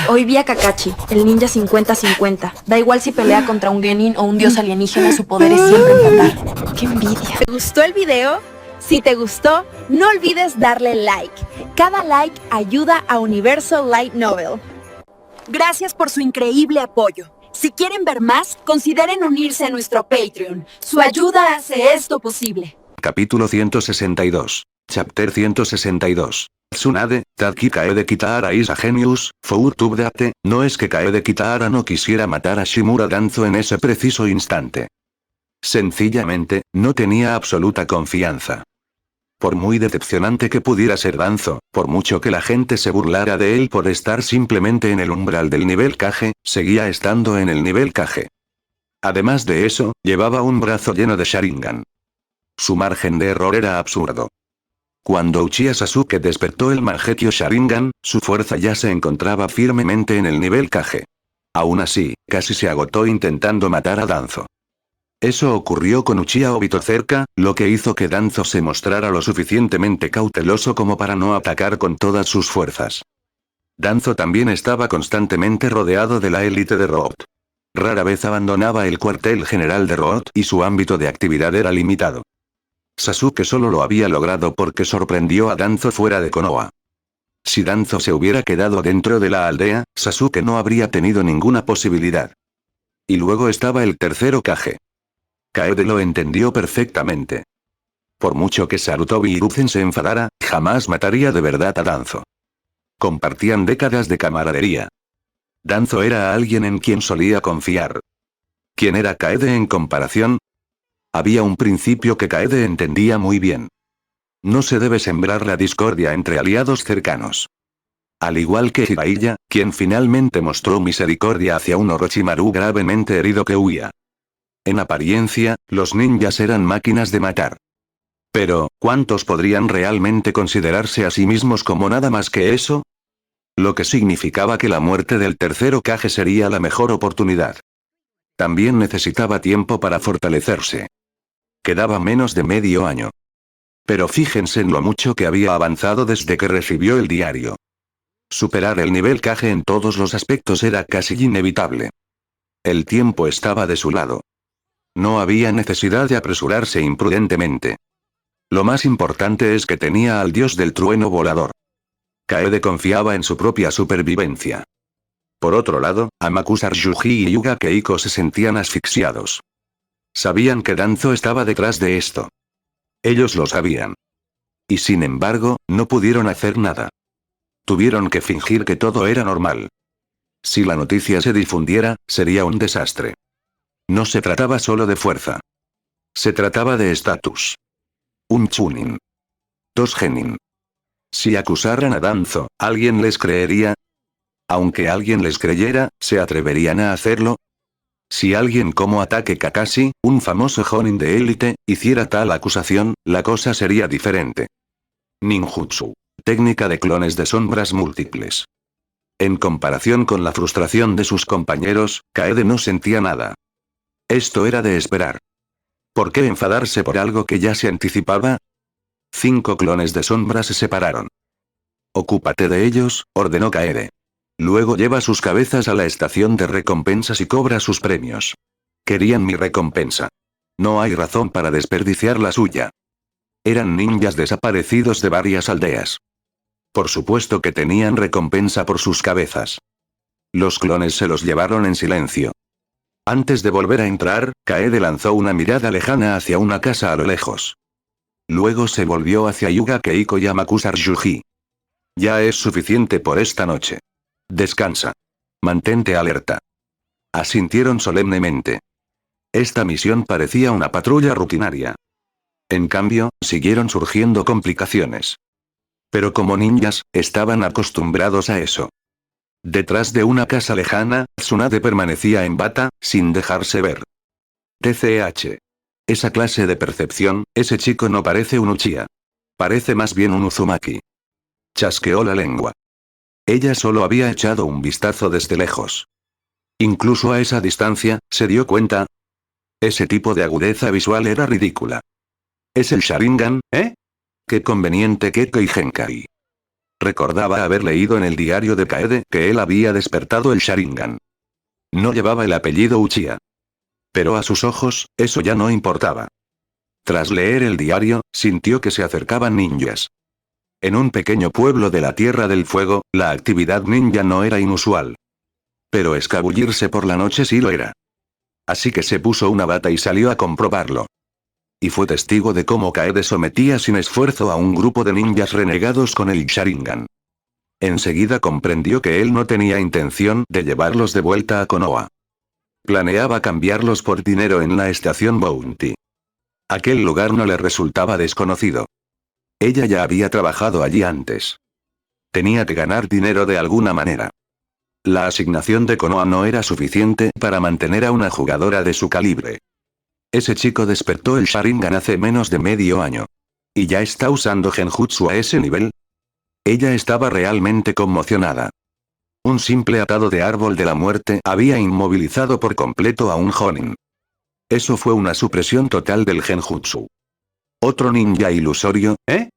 Hoy vi a Kakashi, el ninja 50-50. Da igual si pelea contra un genin o un dios alienígena, su poder es siempre empatar. ¡Qué envidia! ¿Te gustó el video? Si te gustó, no olvides darle like. Cada like ayuda a Universo Light Novel. Gracias por su increíble apoyo. Si quieren ver más, consideren unirse a nuestro Patreon. Su ayuda hace esto posible. Capítulo 162. Chapter 162. Tsunade, Tadki Kaede Kitahara is a genius, for to date, no es que Kaede Kitahara no quisiera matar a Shimura Danzo en ese preciso instante. Sencillamente, no tenía absoluta confianza. Por muy decepcionante que pudiera ser Danzo, por mucho que la gente se burlara de él por estar simplemente en el umbral del nivel Kage, seguía estando en el nivel Kage. Además de eso, llevaba un brazo lleno de Sharingan. Su margen de error era absurdo. Cuando Uchiha Sasuke despertó el Mangekyou Sharingan, su fuerza ya se encontraba firmemente en el nivel Kage. Aún así, casi se agotó intentando matar a Danzo. Eso ocurrió con Uchiha Obito cerca, lo que hizo que Danzo se mostrara lo suficientemente cauteloso como para no atacar con todas sus fuerzas. Danzo también estaba constantemente rodeado de la élite de Root. Rara vez abandonaba el cuartel general de Root y su ámbito de actividad era limitado. Sasuke solo lo había logrado porque sorprendió a Danzo fuera de Konoha. Si Danzo se hubiera quedado dentro de la aldea, Sasuke no habría tenido ninguna posibilidad. Y luego estaba el tercero Kage. Kaede lo entendió perfectamente. Por mucho que Sarutobi Hiruzen se enfadara, jamás mataría de verdad a Danzo. Compartían décadas de camaradería. Danzo era alguien en quien solía confiar. ¿Quién era Kaede en comparación? Había un principio que Kaede entendía muy bien. No se debe sembrar la discordia entre aliados cercanos. Al igual que Jiraiya, quien finalmente mostró misericordia hacia un Orochimaru gravemente herido que huía. En apariencia, los ninjas eran máquinas de matar. Pero, ¿cuántos podrían realmente considerarse a sí mismos como nada más que eso? Lo que significaba que la muerte del tercero Kage sería la mejor oportunidad. También necesitaba tiempo para fortalecerse. Quedaba menos de medio año. Pero fíjense en lo mucho que había avanzado desde que recibió el diario. Superar el nivel Kage en todos los aspectos era casi inevitable. El tiempo estaba de su lado. No había necesidad de apresurarse imprudentemente. Lo más importante es que tenía al dios del trueno volador. Kaede confiaba en su propia supervivencia. Por otro lado, Amakusa Ryuji y Yuga Keiko se sentían asfixiados. Sabían que Danzo estaba detrás de esto. Ellos lo sabían. Y sin embargo, no pudieron hacer nada. Tuvieron que fingir que todo era normal. Si la noticia se difundiera, sería un desastre. No se trataba solo de fuerza. Se trataba de estatus. Un chunin. Dos genin. Si acusaran a Danzo, ¿alguien les creería? Aunque alguien les creyera, ¿se atreverían a hacerlo? Si alguien como Ataque Kakashi, un famoso jonin de élite, hiciera tal acusación, la cosa sería diferente. Ninjutsu. Técnica de clones de sombras múltiples. En comparación con la frustración de sus compañeros, Kaede no sentía nada. Esto era de esperar. ¿Por qué enfadarse por algo que ya se anticipaba? 5 clones de sombra se separaron. Ocúpate de ellos, ordenó Kaede. Luego lleva sus cabezas a la estación de recompensas y cobra sus premios. Querían mi recompensa. No hay razón para desperdiciar la suya. Eran ninjas desaparecidos de varias aldeas. Por supuesto que tenían recompensa por sus cabezas. Los clones se los llevaron en silencio. Antes de volver a entrar, Kaede lanzó una mirada lejana hacia una casa a lo lejos. Luego se volvió hacia Yuga Keiko y Amakusa Ryuji. Ya es suficiente por esta noche. Descansa. Mantente alerta. Asintieron solemnemente. Esta misión parecía una patrulla rutinaria. En cambio, siguieron surgiendo complicaciones. Pero como ninjas, estaban acostumbrados a eso. Detrás de una casa lejana, Tsunade permanecía en bata, sin dejarse ver. TCH. Esa clase de percepción, ese chico no parece un Uchiha. Parece más bien un Uzumaki. Chasqueó la lengua. Ella solo había echado un vistazo desde lejos. Incluso a esa distancia, se dio cuenta. Ese tipo de agudeza visual era ridícula. ¿Es el Sharingan, eh? Qué conveniente Keko y Genkai. Recordaba haber leído en el diario de Kaede que él había despertado el Sharingan. No llevaba el apellido Uchiha. Pero a sus ojos, eso ya no importaba. Tras leer el diario, sintió que se acercaban ninjas. En un pequeño pueblo de la Tierra del Fuego, la actividad ninja no era inusual. Pero escabullirse por la noche sí lo era. Así que se puso una bata y salió a comprobarlo. Y fue testigo de cómo Kaede sometía sin esfuerzo a un grupo de ninjas renegados con el Sharingan. Enseguida comprendió que él no tenía intención de llevarlos de vuelta a Konoha. Planeaba cambiarlos por dinero en la estación Bounty. Aquel lugar no le resultaba desconocido. Ella ya había trabajado allí antes. Tenía que ganar dinero de alguna manera. La asignación de Konoha no era suficiente para mantener a una jugadora de su calibre. Ese chico despertó el Sharingan hace menos de medio año. ¿Y ya está usando Genjutsu a ese nivel? Ella estaba realmente conmocionada. Un simple atado de árbol de la muerte había inmovilizado por completo a un Jonin. Eso fue una supresión total del Genjutsu. ¿Otro ninja ilusorio, eh?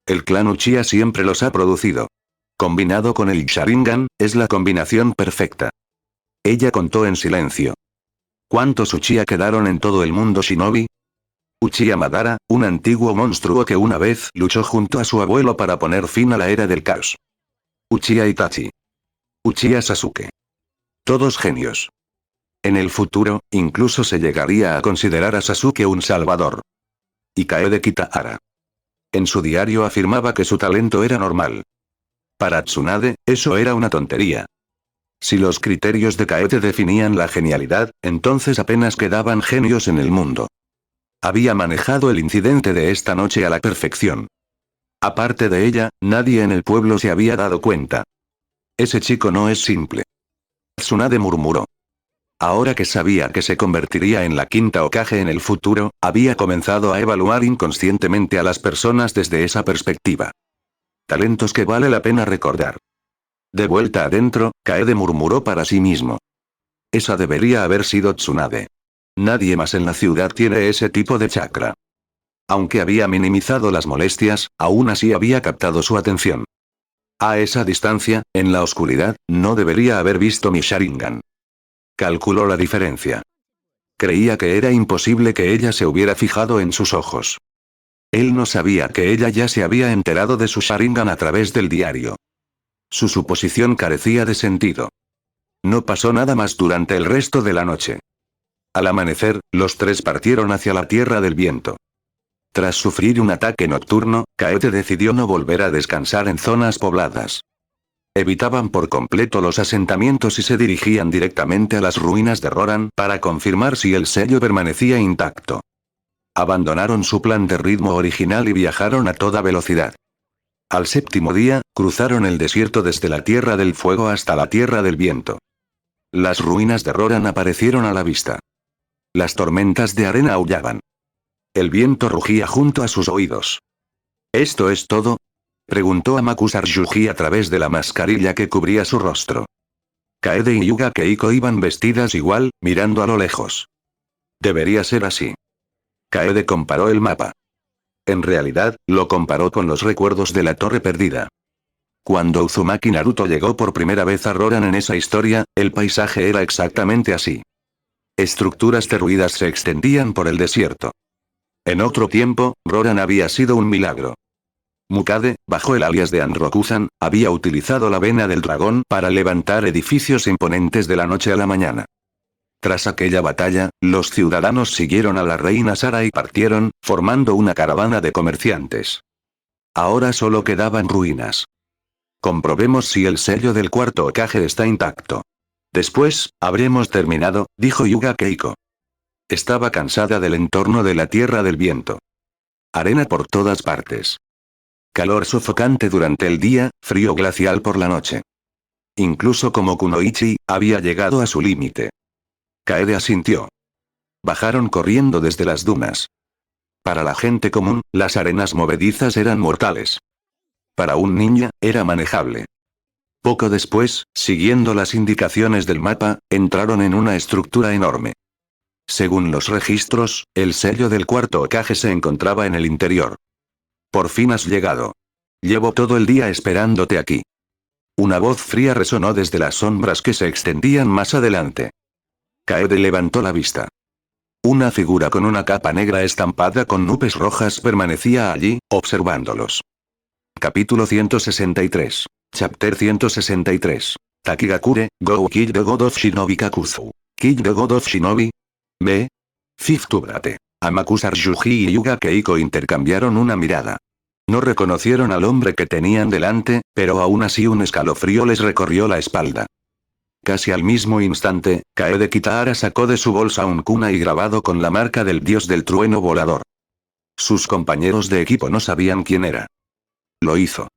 El clan Uchiha siempre los ha producido. Combinado con el Sharingan, es la combinación perfecta. Ella contó en silencio. ¿Cuántos Uchiha quedaron en todo el mundo shinobi? Uchiha Madara, un antiguo monstruo que una vez luchó junto a su abuelo para poner fin a la era del caos. Uchiha Itachi. Uchiha Sasuke. Todos genios. En el futuro, incluso se llegaría a considerar a Sasuke un salvador. Y Kaede Kitahara. En su diario afirmaba que su talento era normal. Para Tsunade, eso era una tontería. Si los criterios de Kaede definían la genialidad, entonces apenas quedaban genios en el mundo. Había manejado el incidente de esta noche a la perfección. Aparte de ella, nadie en el pueblo se había dado cuenta. Ese chico no es simple. Tsunade murmuró. Ahora que sabía que se convertiría en la quinta Hokage en el futuro, había comenzado a evaluar inconscientemente a las personas desde esa perspectiva. Talentos que vale la pena recordar. De vuelta adentro, Kaede murmuró para sí mismo. Esa debería haber sido Tsunade. Nadie más en la ciudad tiene ese tipo de chakra. Aunque había minimizado las molestias, aún así había captado su atención. A esa distancia, en la oscuridad, no debería haber visto mi Sharingan. Calculó la diferencia. Creía que era imposible que ella se hubiera fijado en sus ojos. Él no sabía que ella ya se había enterado de su Sharingan a través del diario. Su suposición carecía de sentido. No pasó nada más durante el resto de la noche. Al amanecer, los tres partieron hacia la Tierra del Viento. Tras sufrir un ataque nocturno, Kaede decidió no volver a descansar en zonas pobladas. Evitaban por completo los asentamientos y se dirigían directamente a las ruinas de Roran para confirmar si el sello permanecía intacto. Abandonaron su plan de ritmo original y viajaron a toda velocidad. Al séptimo día, cruzaron el desierto desde la Tierra del Fuego hasta la Tierra del Viento. Las ruinas de Roran aparecieron a la vista. Las tormentas de arena aullaban. El viento rugía junto a sus oídos. ¿Esto es todo?, preguntó a Makusar Yuji a través de la mascarilla que cubría su rostro. Kaede y Yuga Keiko iban vestidas igual, mirando a lo lejos. Debería ser así. Kaede comparó el mapa. En realidad, lo comparó con los recuerdos de la Torre Perdida. Cuando Uzumaki Naruto llegó por primera vez a Roran en esa historia, el paisaje era exactamente así. Estructuras derruidas se extendían por el desierto. En otro tiempo, Roran había sido un milagro. Mukade, bajo el alias de Anrokuzan, había utilizado la vena del dragón para levantar edificios imponentes de la noche a la mañana. Tras aquella batalla, los ciudadanos siguieron a la reina Sara y partieron, formando una caravana de comerciantes. Ahora solo quedaban ruinas. Comprobemos si el sello del cuarto Hokage está intacto. Después, habremos terminado, dijo Yuga Keiko. Estaba cansada del entorno de la Tierra del Viento. Arena por todas partes. Calor sofocante durante el día, frío glacial por la noche. Incluso como Kunoichi, había llegado a su límite. Kaede asintió. Bajaron corriendo desde las dunas. Para la gente común, las arenas movedizas eran mortales. Para un ninja, era manejable. Poco después, siguiendo las indicaciones del mapa, entraron en una estructura enorme. Según los registros, el sello del cuarto Hokage se encontraba en el interior. Por fin has llegado. Llevo todo el día esperándote aquí. Una voz fría resonó desde las sombras que se extendían más adelante. Kaede levantó la vista. Una figura con una capa negra estampada con nubes rojas permanecía allí, observándolos. Capítulo 163. Chapter 163. Takigakure, Go Kill the God of Shinobi Kakuzu. Kill the God of Shinobi. B. Fifth-Tubrate. Amakusa Ryuji y Yuga Keiko intercambiaron una mirada. No reconocieron al hombre que tenían delante, pero aún así un escalofrío les recorrió la espalda. Casi al mismo instante, Kaede Kitahara sacó de su bolsa un kunai grabado con la marca del dios del trueno volador. Sus compañeros de equipo no sabían quién era. Lo hizo.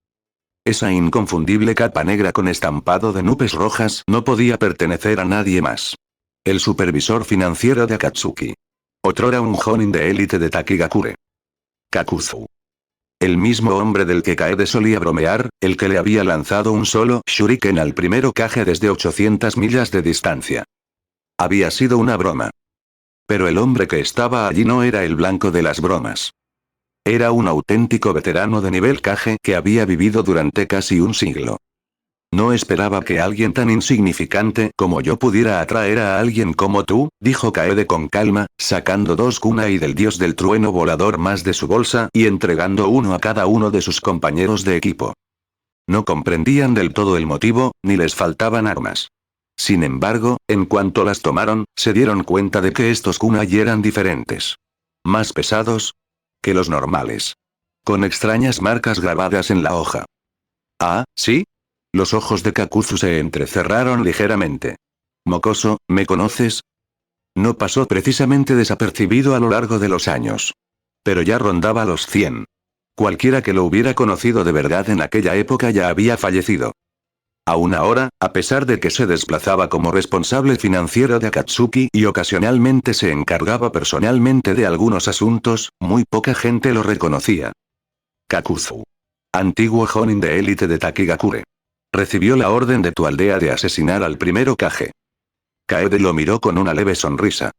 Esa inconfundible capa negra con estampado de nubes rojas no podía pertenecer a nadie más. El supervisor financiero de Akatsuki. Otrora un jonin de élite de Takigakure. Kakuzu. El mismo hombre del que Kaede solía bromear, el que le había lanzado un solo shuriken al primer Hokage desde 800 millas de distancia. Había sido una broma. Pero el hombre que estaba allí no era el blanco de las bromas. Era un auténtico veterano de nivel Kage que había vivido durante casi un siglo. No esperaba que alguien tan insignificante como yo pudiera atraer a alguien como tú, dijo Kaede con calma, sacando 2 kunai del dios del trueno volador más de su bolsa y entregando uno a cada uno de sus compañeros de equipo. No comprendían del todo el motivo, ni les faltaban armas. Sin embargo, en cuanto las tomaron, se dieron cuenta de que estos kunai eran diferentes. Más pesados que los normales. Con extrañas marcas grabadas en la hoja. ¿Ah, sí? Los ojos de Kakuzu se entrecerraron ligeramente. Mokoso, ¿me conoces? No pasó precisamente desapercibido a lo largo de los años. Pero ya rondaba los 100. Cualquiera que lo hubiera conocido de verdad en aquella época ya había fallecido. Aún ahora, a pesar de que se desplazaba como responsable financiero de Akatsuki y ocasionalmente se encargaba personalmente de algunos asuntos, muy poca gente lo reconocía. Kakuzu. Antiguo jonin de élite de Takigakure. Recibió la orden de tu aldea de asesinar al primer Hokage. Kaede lo miró con una leve sonrisa.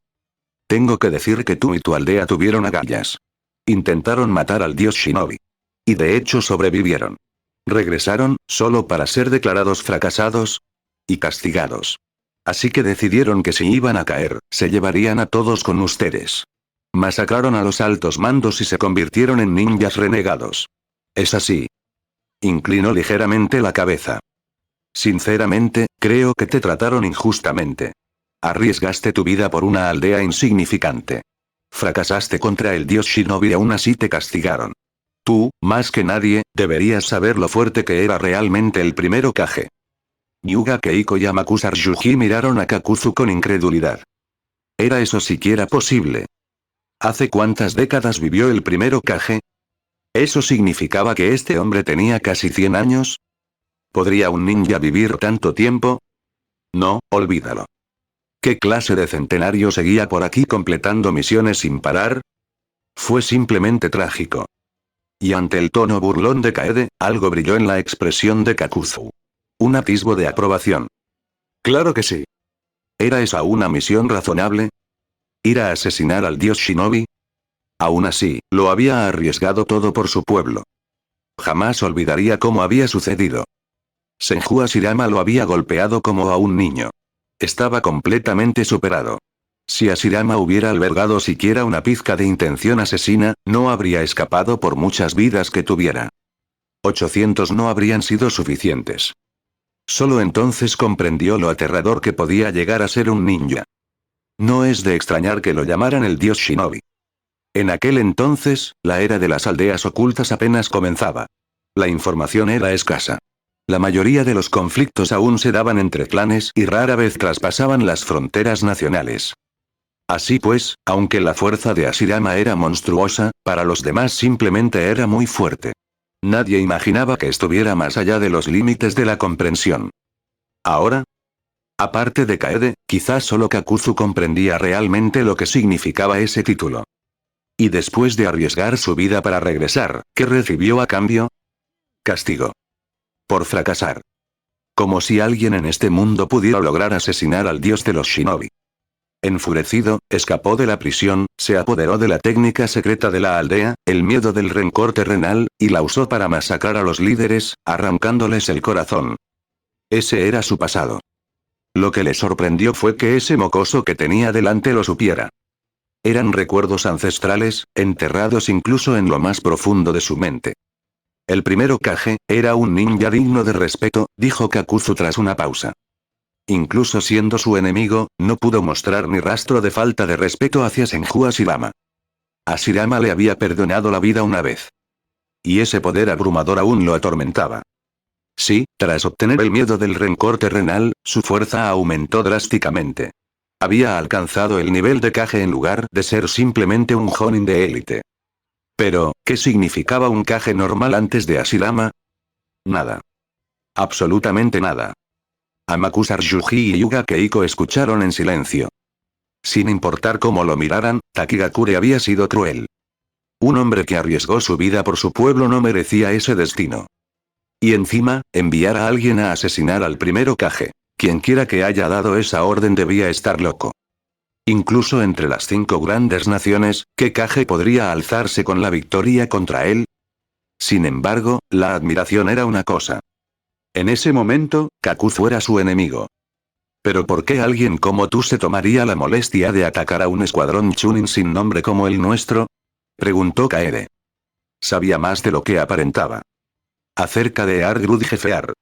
Tengo que decir que tú y tu aldea tuvieron agallas. Intentaron matar al dios Shinobi. Y de hecho sobrevivieron. Regresaron, solo para ser declarados fracasados y castigados. Así que decidieron que si iban a caer, se llevarían a todos con ustedes. Masacraron a los altos mandos y se convirtieron en ninjas renegados. ¿Es así? Inclinó ligeramente la cabeza. Sinceramente, creo que te trataron injustamente. Arriesgaste tu vida por una aldea insignificante. Fracasaste contra el dios Shinobi y aún así te castigaron. Tú, más que nadie, deberías saber lo fuerte que era realmente el primer Hokage. Yuga Keiko y Amakusa Ryuji miraron a Kakuzu con incredulidad. ¿Era eso siquiera posible? ¿Hace cuántas décadas vivió el primer Hokage? ¿Eso significaba que este hombre tenía casi 100 años? ¿Podría un ninja vivir tanto tiempo? No, olvídalo. ¿Qué clase de centenario seguía por aquí completando misiones sin parar? Fue simplemente trágico. Y ante el tono burlón de Kaede, algo brilló en la expresión de Kakuzu. Un atisbo de aprobación. Claro que sí. ¿Era esa una misión razonable? ¿Ir a asesinar al dios Shinobi? Aún así, lo había arriesgado todo por su pueblo. Jamás olvidaría cómo había sucedido. Senju Hashirama lo había golpeado como a un niño. Estaba completamente superado. Si Hashirama hubiera albergado siquiera una pizca de intención asesina, no habría escapado por muchas vidas que tuviera. 800 no habrían sido suficientes. Solo entonces comprendió lo aterrador que podía llegar a ser un ninja. No es de extrañar que lo llamaran el dios Shinobi. En aquel entonces, la era de las aldeas ocultas apenas comenzaba. La información era escasa. La mayoría de los conflictos aún se daban entre clanes y rara vez traspasaban las fronteras nacionales. Así pues, aunque la fuerza de Hashirama era monstruosa, para los demás simplemente era muy fuerte. Nadie imaginaba que estuviera más allá de los límites de la comprensión. Ahora, aparte de Kaede, quizás solo Kakuzu comprendía realmente lo que significaba ese título. Y después de arriesgar su vida para regresar, ¿qué recibió a cambio? Castigo. Por fracasar. Como si alguien en este mundo pudiera lograr asesinar al dios de los Shinobi. Enfurecido, escapó de la prisión, se apoderó de la técnica secreta de la aldea, el miedo del rencor terrenal, y la usó para masacrar a los líderes, arrancándoles el corazón. Ese era su pasado. Lo que le sorprendió fue que ese mocoso que tenía delante lo supiera. Eran recuerdos ancestrales, enterrados incluso en lo más profundo de su mente. El primer Hokage era un ninja digno de respeto, dijo Kakuzu tras una pausa. Incluso siendo su enemigo, no pudo mostrar ni rastro de falta de respeto hacia Senju Hashirama. Hashirama le había perdonado la vida una vez. Y ese poder abrumador aún lo atormentaba. Sí, tras obtener el miedo del rencor terrenal, su fuerza aumentó drásticamente. Había alcanzado el nivel de Kage en lugar de ser simplemente un Jonin de élite. Pero, ¿qué significaba un Kage normal antes de Hashirama? Nada. Absolutamente nada. Amakusa Ryuji y Yuga Keiko escucharon en silencio. Sin importar cómo lo miraran, Takigakure había sido cruel. Un hombre que arriesgó su vida por su pueblo no merecía ese destino. Y encima, enviar a alguien a asesinar al primer Hokage. Quienquiera que haya dado esa orden debía estar loco. Incluso entre las 5 grandes naciones, ¿qué Kage podría alzarse con la victoria contra él? Sin embargo, la admiración era una cosa. En ese momento, Kakuzu era su enemigo. ¿Pero por qué alguien como tú se tomaría la molestia de atacar a un escuadrón Chunin sin nombre como el nuestro? Preguntó Kaede. Sabía más de lo que aparentaba. Acerca de Argrud Jefear.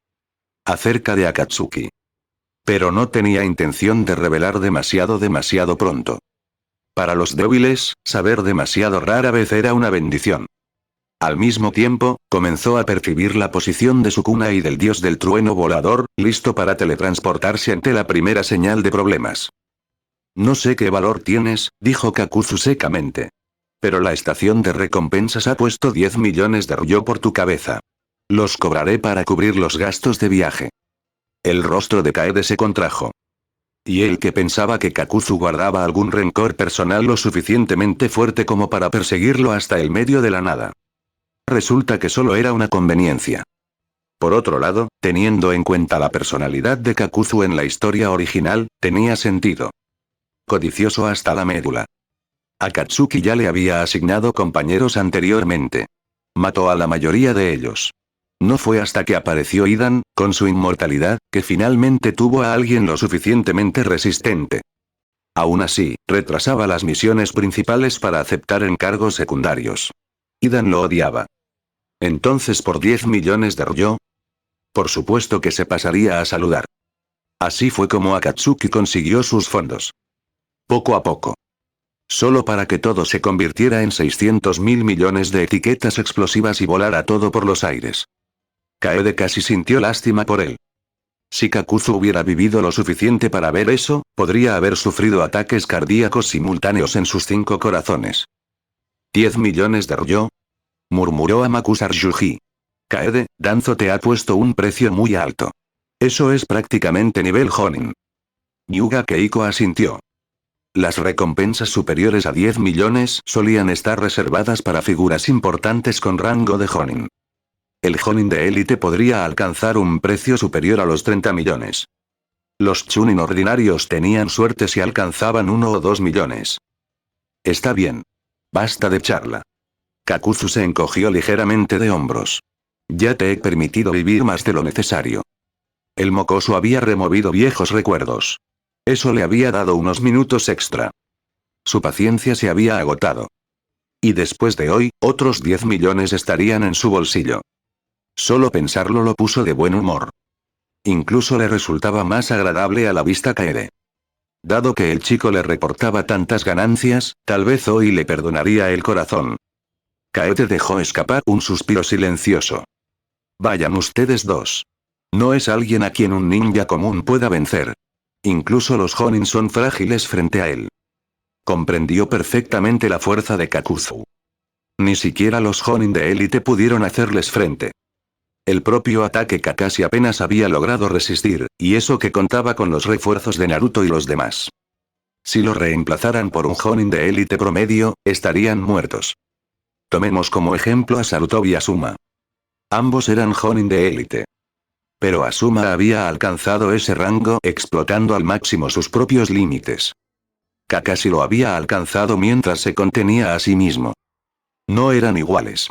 Acerca de Akatsuki. Pero no tenía intención de revelar demasiado pronto. Para los débiles, saber demasiado rara vez era una bendición. Al mismo tiempo, comenzó a percibir la posición de Sukuna y del dios del trueno volador, listo para teletransportarse ante la primera señal de problemas. No sé qué valor tienes, dijo Kakuzu secamente. Pero la estación de recompensas ha puesto 10 millones de ryo por tu cabeza. Los cobraré para cubrir los gastos de viaje. El rostro de Kaede se contrajo. Y él que pensaba que Kakuzu guardaba algún rencor personal lo suficientemente fuerte como para perseguirlo hasta el medio de la nada. Resulta que solo era una conveniencia. Por otro lado, teniendo en cuenta la personalidad de Kakuzu en la historia original, tenía sentido. Codicioso hasta la médula. Akatsuki ya le había asignado compañeros anteriormente. Mató a la mayoría de ellos. No fue hasta que apareció Idan, con su inmortalidad, que finalmente tuvo a alguien lo suficientemente resistente. Aún así, retrasaba las misiones principales para aceptar encargos secundarios. Idan lo odiaba. Entonces por 10 millones de ryo. Por supuesto que se pasaría a saludar. Así fue como Akatsuki consiguió sus fondos. Poco a poco. Solo para que todo se convirtiera en 600.000 millones de etiquetas explosivas y volara todo por los aires. Kaede casi sintió lástima por él. Si Kakuzu hubiera vivido lo suficiente para ver eso, podría haber sufrido ataques cardíacos simultáneos en sus 5 corazones. ¿10 millones de ryo? Murmuró Amakusa Ryuji. Kaede, Danzo te ha puesto un precio muy alto. Eso es prácticamente nivel Jonin. Yuga Keiko asintió. Las recompensas superiores a 10 millones solían estar reservadas para figuras importantes con rango de Jonin. El Jonin de élite podría alcanzar un precio superior a los 30 millones. Los Chunin ordinarios tenían suerte si alcanzaban 1 o 2 millones. Está bien. Basta de charla. Kakuzu se encogió ligeramente de hombros. Ya te he permitido vivir más de lo necesario. El mocoso había removido viejos recuerdos. Eso le había dado unos minutos extra. Su paciencia se había agotado. Y después de hoy, otros 10 millones estarían en su bolsillo. Solo pensarlo lo puso de buen humor. Incluso le resultaba más agradable a la vista Kaede. Dado que el chico le reportaba tantas ganancias, tal vez hoy le perdonaría el corazón. Kaede dejó escapar un suspiro silencioso. Vayan ustedes dos. No es alguien a quien un ninja común pueda vencer. Incluso los Jonin son frágiles frente a él. Comprendió perfectamente la fuerza de Kakuzu. Ni siquiera los Jonin de élite pudieron hacerles frente. El propio ataque Kakashi apenas había logrado resistir, y eso que contaba con los refuerzos de Naruto y los demás. Si lo reemplazaran por un Jonin de élite promedio, estarían muertos. Tomemos como ejemplo a Sarutobi Asuma. Ambos eran Jonin de élite. Pero Asuma había alcanzado ese rango explotando al máximo sus propios límites. Kakashi lo había alcanzado mientras se contenía a sí mismo. No eran iguales.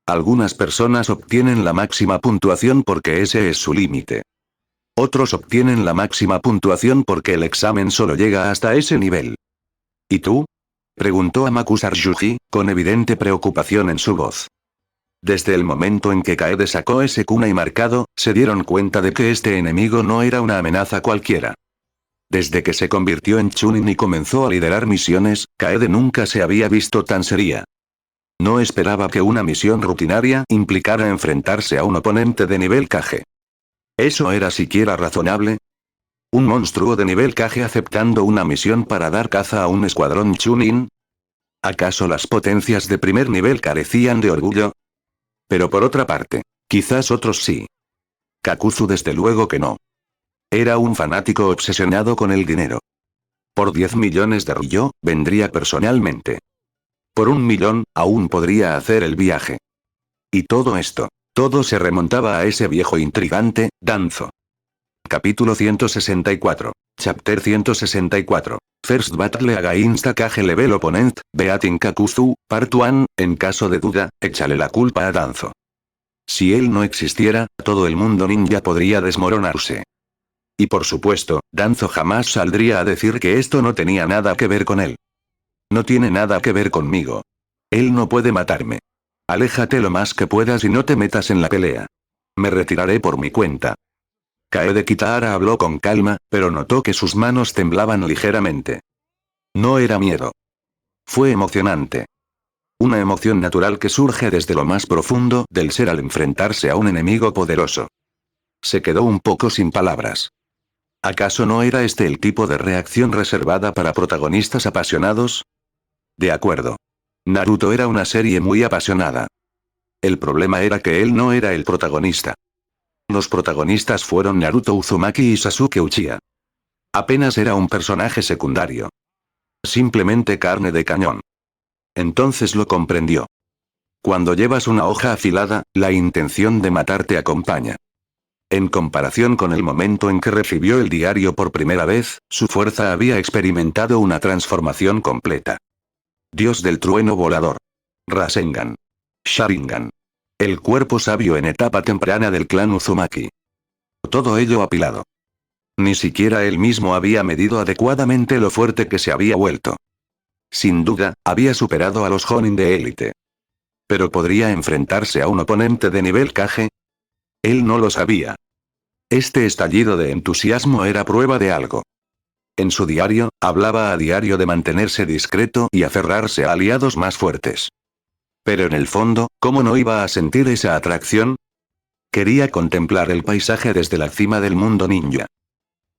Algunas personas obtienen la máxima puntuación porque ese es su límite. Otros obtienen la máxima puntuación porque el examen solo llega hasta ese nivel. ¿Y tú? Preguntó Amakusar Yuji, con evidente preocupación en su voz. Desde el momento en que Kaede sacó ese kunai marcado, se dieron cuenta de que este enemigo no era una amenaza cualquiera. Desde que se convirtió en Chunin y comenzó a liderar misiones, Kaede nunca se había visto tan seria. No esperaba que una misión rutinaria implicara enfrentarse a un oponente de nivel Kage. ¿Eso era siquiera razonable? ¿Un monstruo de nivel Kage aceptando una misión para dar caza a un escuadrón Chunin? ¿Acaso las potencias de primer nivel carecían de orgullo? Pero por otra parte, quizás otros sí. Kakuzu desde luego que no. Era un fanático obsesionado con el dinero. Por 10 millones de ryō, vendría personalmente. Por 1 millón, aún podría hacer el viaje. Y todo esto, todo se remontaba a ese viejo intrigante, Danzo. Capítulo 164. Chapter 164. First Battle Against Kage Level Opponent, Beating Kakuzu, Part 1, en caso de duda, échale la culpa a Danzo. Si él no existiera, todo el mundo ninja podría desmoronarse. Y por supuesto, Danzo jamás saldría a decir que esto no tenía nada que ver con él. No tiene nada que ver conmigo. Él no puede matarme. Aléjate lo más que puedas y no te metas en la pelea. Me retiraré por mi cuenta. Kaede Kitahara habló con calma, pero notó que sus manos temblaban ligeramente. No era miedo. Fue emocionante. Una emoción natural que surge desde lo más profundo del ser al enfrentarse a un enemigo poderoso. Se quedó un poco sin palabras. ¿Acaso no era este el tipo de reacción reservada para protagonistas apasionados? De acuerdo. Naruto era una serie muy apasionada. El problema era que él no era el protagonista. Los protagonistas fueron Naruto Uzumaki y Sasuke Uchiha. Apenas era un personaje secundario. Simplemente carne de cañón. Entonces lo comprendió. Cuando llevas una hoja afilada, la intención de matar te acompaña. En comparación con el momento en que recibió el diario por primera vez, su fuerza había experimentado una transformación completa. Dios del trueno volador. Rasengan. Sharingan. El cuerpo sabio en etapa temprana del clan Uzumaki. Todo ello apilado. Ni siquiera él mismo había medido adecuadamente lo fuerte que se había vuelto. Sin duda, había superado a los Jonin de élite. ¿Pero podría enfrentarse a un oponente de nivel Kage? Él no lo sabía. Este estallido de entusiasmo era prueba de algo. En su diario, hablaba a diario de mantenerse discreto y aferrarse a aliados más fuertes. Pero en el fondo, ¿cómo no iba a sentir esa atracción? Quería contemplar el paisaje desde la cima del mundo ninja.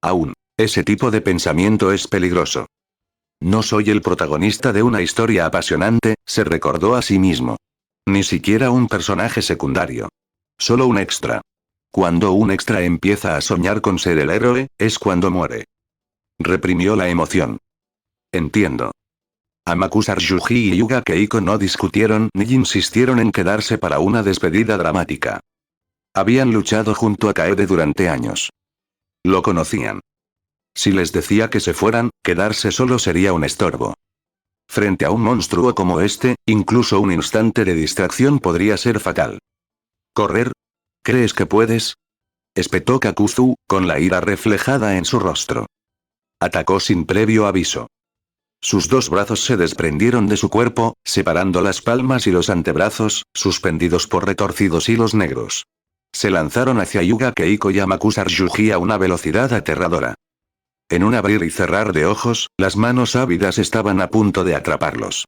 Aún, ese tipo de pensamiento es peligroso. No soy el protagonista de una historia apasionante, se recordó a sí mismo. Ni siquiera un personaje secundario. Solo un extra. Cuando un extra empieza a soñar con ser el héroe, es cuando muere. Reprimió la emoción. Entiendo. Amakusar Yuji y Yuga Keiko no discutieron ni insistieron en quedarse para una despedida dramática. Habían luchado junto a Kaede durante años. Lo conocían. Si les decía que se fueran, quedarse solo sería un estorbo. Frente a un monstruo como este, incluso un instante de distracción podría ser fatal. ¿Correr? ¿Crees que puedes? Espetó Kakuzu, con la ira reflejada en su rostro. Atacó sin previo aviso. Sus dos brazos se desprendieron de su cuerpo, separando las palmas y los antebrazos, suspendidos por retorcidos hilos negros. Se lanzaron hacia Yuga Keiko y Amakusar Yuji a una velocidad aterradora. En un abrir y cerrar de ojos, las manos ávidas estaban a punto de atraparlos.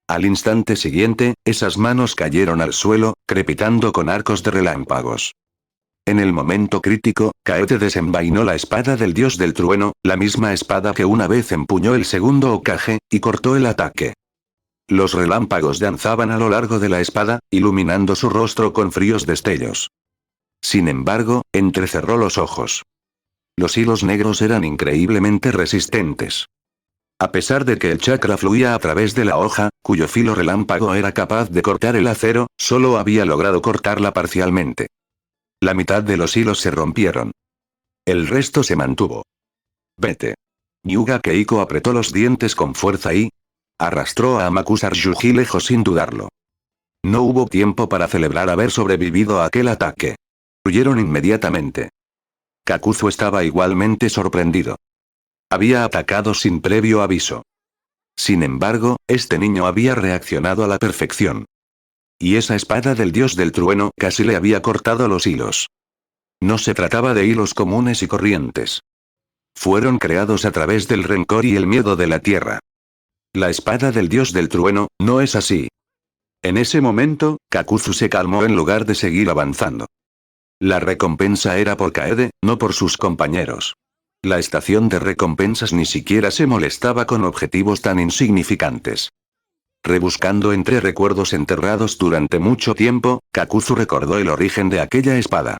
Al instante siguiente, esas manos cayeron al suelo, crepitando con arcos de relámpagos. En el momento crítico, Kaede desenvainó la espada del dios del trueno, la misma espada que una vez empuñó el segundo Hokage, y cortó el ataque. Los relámpagos danzaban a lo largo de la espada, iluminando su rostro con fríos destellos. Sin embargo, entrecerró los ojos. Los hilos negros eran increíblemente resistentes. A pesar de que el chakra fluía a través de la hoja, cuyo filo relámpago era capaz de cortar el acero, solo había logrado cortarla parcialmente. La mitad de los hilos se rompieron. El resto se mantuvo. Vete. Hyuga Keiko apretó los dientes con fuerza y arrastró a Amakusar Yuji lejos sin dudarlo. No hubo tiempo para celebrar haber sobrevivido a aquel ataque. Huyeron inmediatamente. Kakuzu estaba igualmente sorprendido. Había atacado sin previo aviso. Sin embargo, este niño había reaccionado a la perfección. Y esa espada del dios del trueno casi le había cortado los hilos. No se trataba de hilos comunes y corrientes. Fueron creados a través del rencor y el miedo de la tierra. La espada del dios del trueno, no es así. En ese momento, Kakuzu se calmó en lugar de seguir avanzando. La recompensa era por Kaede, no por sus compañeros. La estación de recompensas ni siquiera se molestaba con objetivos tan insignificantes. Rebuscando entre recuerdos enterrados durante mucho tiempo, Kakuzu recordó el origen de aquella espada.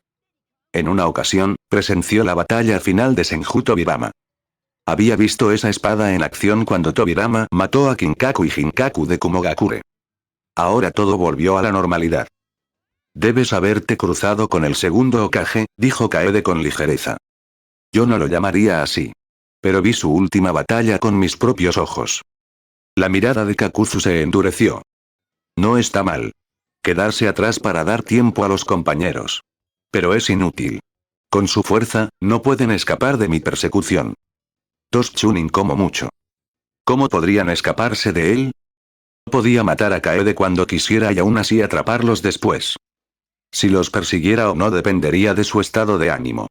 En una ocasión, presenció la batalla final de Senju Tobirama. Había visto esa espada en acción cuando Tobirama mató a Kinkaku y Jinkaku de Kumogakure. Ahora todo volvió a la normalidad. Debes haberte cruzado con el segundo Hokage, dijo Kaede con ligereza. Yo no lo llamaría así. Pero vi su última batalla con mis propios ojos. La mirada de Kakuzu se endureció. No está mal. Quedarse atrás para dar tiempo a los compañeros. Pero es inútil. Con su fuerza, no pueden escapar de mi persecución. Dos Chunin como mucho. ¿Cómo podrían escaparse de él? Podía matar a Kaede cuando quisiera y aún así atraparlos después. Si los persiguiera o no dependería de su estado de ánimo.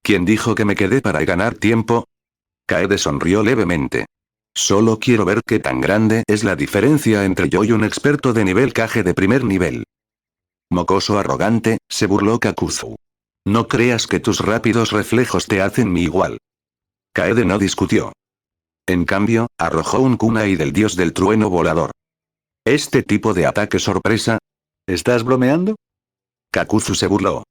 ¿Quién dijo que me quedé para ganar tiempo? Kaede sonrió levemente. Solo quiero ver qué tan grande es la diferencia entre yo y un experto de nivel Kage de primer nivel. Mocoso arrogante, se burló Kakuzu. No creas que tus rápidos reflejos te hacen mi igual. Kaede no discutió. En cambio, arrojó un kunai del dios del trueno volador. ¿Este tipo de ataque sorpresa? ¿Estás bromeando? Kakuzu se burló.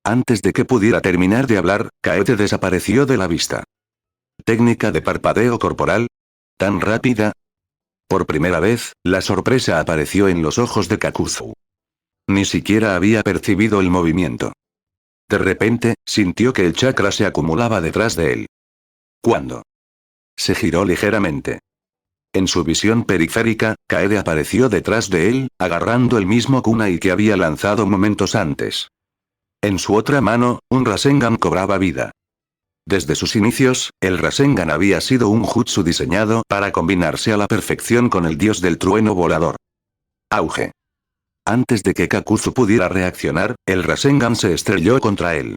Antes de que pudiera terminar de hablar, Kaede desapareció de la vista. ¿Técnica de parpadeo corporal? ¿Tan rápida? Por primera vez, la sorpresa apareció en los ojos de Kakuzu. Ni siquiera había percibido el movimiento. De repente, sintió que el chakra se acumulaba detrás de él. ¿Cuándo? Se giró ligeramente. En su visión periférica, Kaede apareció detrás de él, agarrando el mismo kunai que había lanzado momentos antes. En su otra mano, un Rasengan cobraba vida. Desde sus inicios, el Rasengan había sido un jutsu diseñado para combinarse a la perfección con el dios del trueno volador. Auge. Antes de que Kakuzu pudiera reaccionar, el Rasengan se estrelló contra él.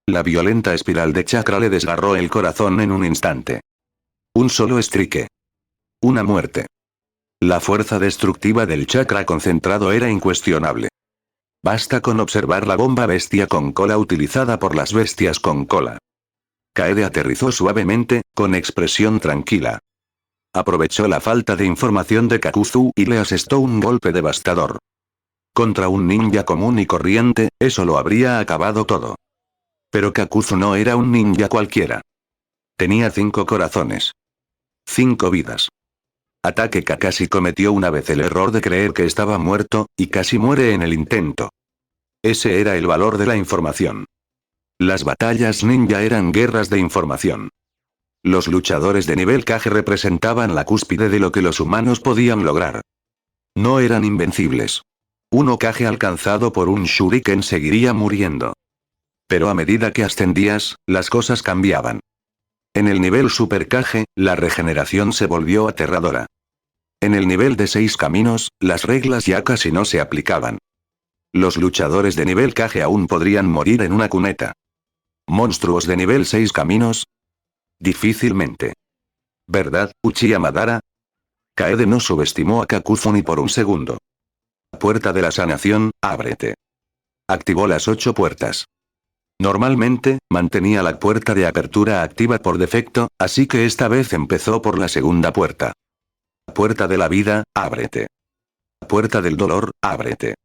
La violenta espiral de chakra le desgarró el corazón en un instante. Un solo estrique. Una muerte. La fuerza destructiva del chakra concentrado era incuestionable. Basta con observar la bomba bestia con cola utilizada por las bestias con cola. Kaede aterrizó suavemente, con expresión tranquila. Aprovechó la falta de información de Kakuzu y le asestó un golpe devastador. Contra un ninja común y corriente, eso lo habría acabado todo. Pero Kakuzu no era un ninja cualquiera. Tenía 5 corazones. 5 vidas. Ataque Kakashi cometió una vez el error de creer que estaba muerto, y casi muere en el intento. Ese era el valor de la información. Las batallas ninja eran guerras de información. Los luchadores de nivel Kage representaban la cúspide de lo que los humanos podían lograr. No eran invencibles. Un Hokage alcanzado por un shuriken seguiría muriendo. Pero a medida que ascendías, las cosas cambiaban. En el nivel Super Kage, la regeneración se volvió aterradora. En el nivel de 6 caminos, las reglas ya casi no se aplicaban. Los luchadores de nivel Kage aún podrían morir en una cuneta. ¿Monstruos de nivel 6 caminos? Difícilmente. ¿Verdad, Uchiha Madara? Kaede no subestimó a Kakuzu ni por un segundo. Puerta de la sanación, ábrete. Activó las 8 puertas. Normalmente, mantenía la puerta de apertura activa por defecto, así que esta vez empezó por la segunda puerta. Puerta de la vida, ábrete. Puerta del dolor, ábrete.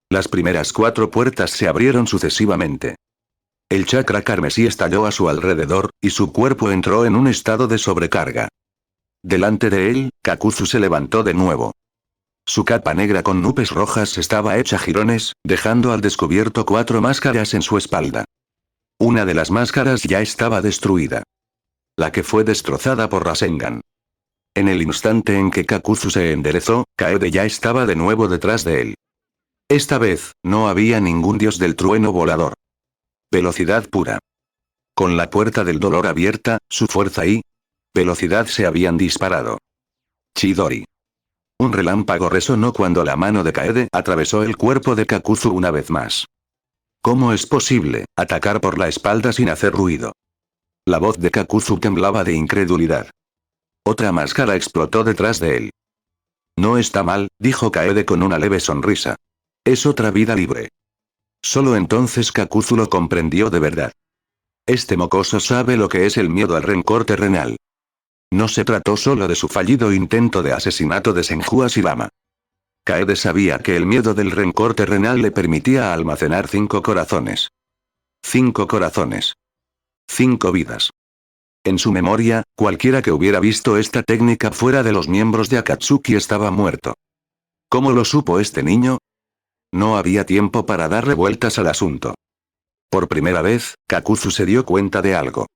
Las primeras 4 puertas se abrieron sucesivamente. El chakra carmesí estalló a su alrededor, y su cuerpo entró en un estado de sobrecarga. Delante de él, Kakuzu se levantó de nuevo. Su capa negra con nubes rojas estaba hecha jirones, dejando al descubierto 4 máscaras en su espalda. Una de las máscaras ya estaba destruida. la que fue destrozada por Rasengan. En el instante en que Kakuzu se enderezó, Kaede ya estaba de nuevo detrás de él. Esta vez, no había ningún dios del trueno volador. Velocidad pura. Con la puerta del dolor abierta, su fuerza y velocidad se habían disparado. Chidori. Un relámpago resonó cuando la mano de Kaede atravesó el cuerpo de Kakuzu una vez más. ¿Cómo es posible atacar por la espalda sin hacer ruido? La voz de Kakuzu temblaba de incredulidad. Otra máscara explotó detrás de él. No está mal, dijo Kaede con una leve sonrisa. Es otra vida libre. Solo entonces Kakuzu lo comprendió de verdad. Este mocoso sabe lo que es el miedo al rencor terrenal. No se trató solo de su fallido intento de asesinato de Senju Shibama. Kaede sabía que el miedo del rencor terrenal le permitía almacenar 5 corazones. 5 corazones. 5 vidas. En su memoria, cualquiera que hubiera visto esta técnica fuera de los miembros de Akatsuki estaba muerto. ¿Cómo lo supo este niño? No había tiempo para darle vueltas al asunto. Por primera vez, Kakuzu se dio cuenta de algo.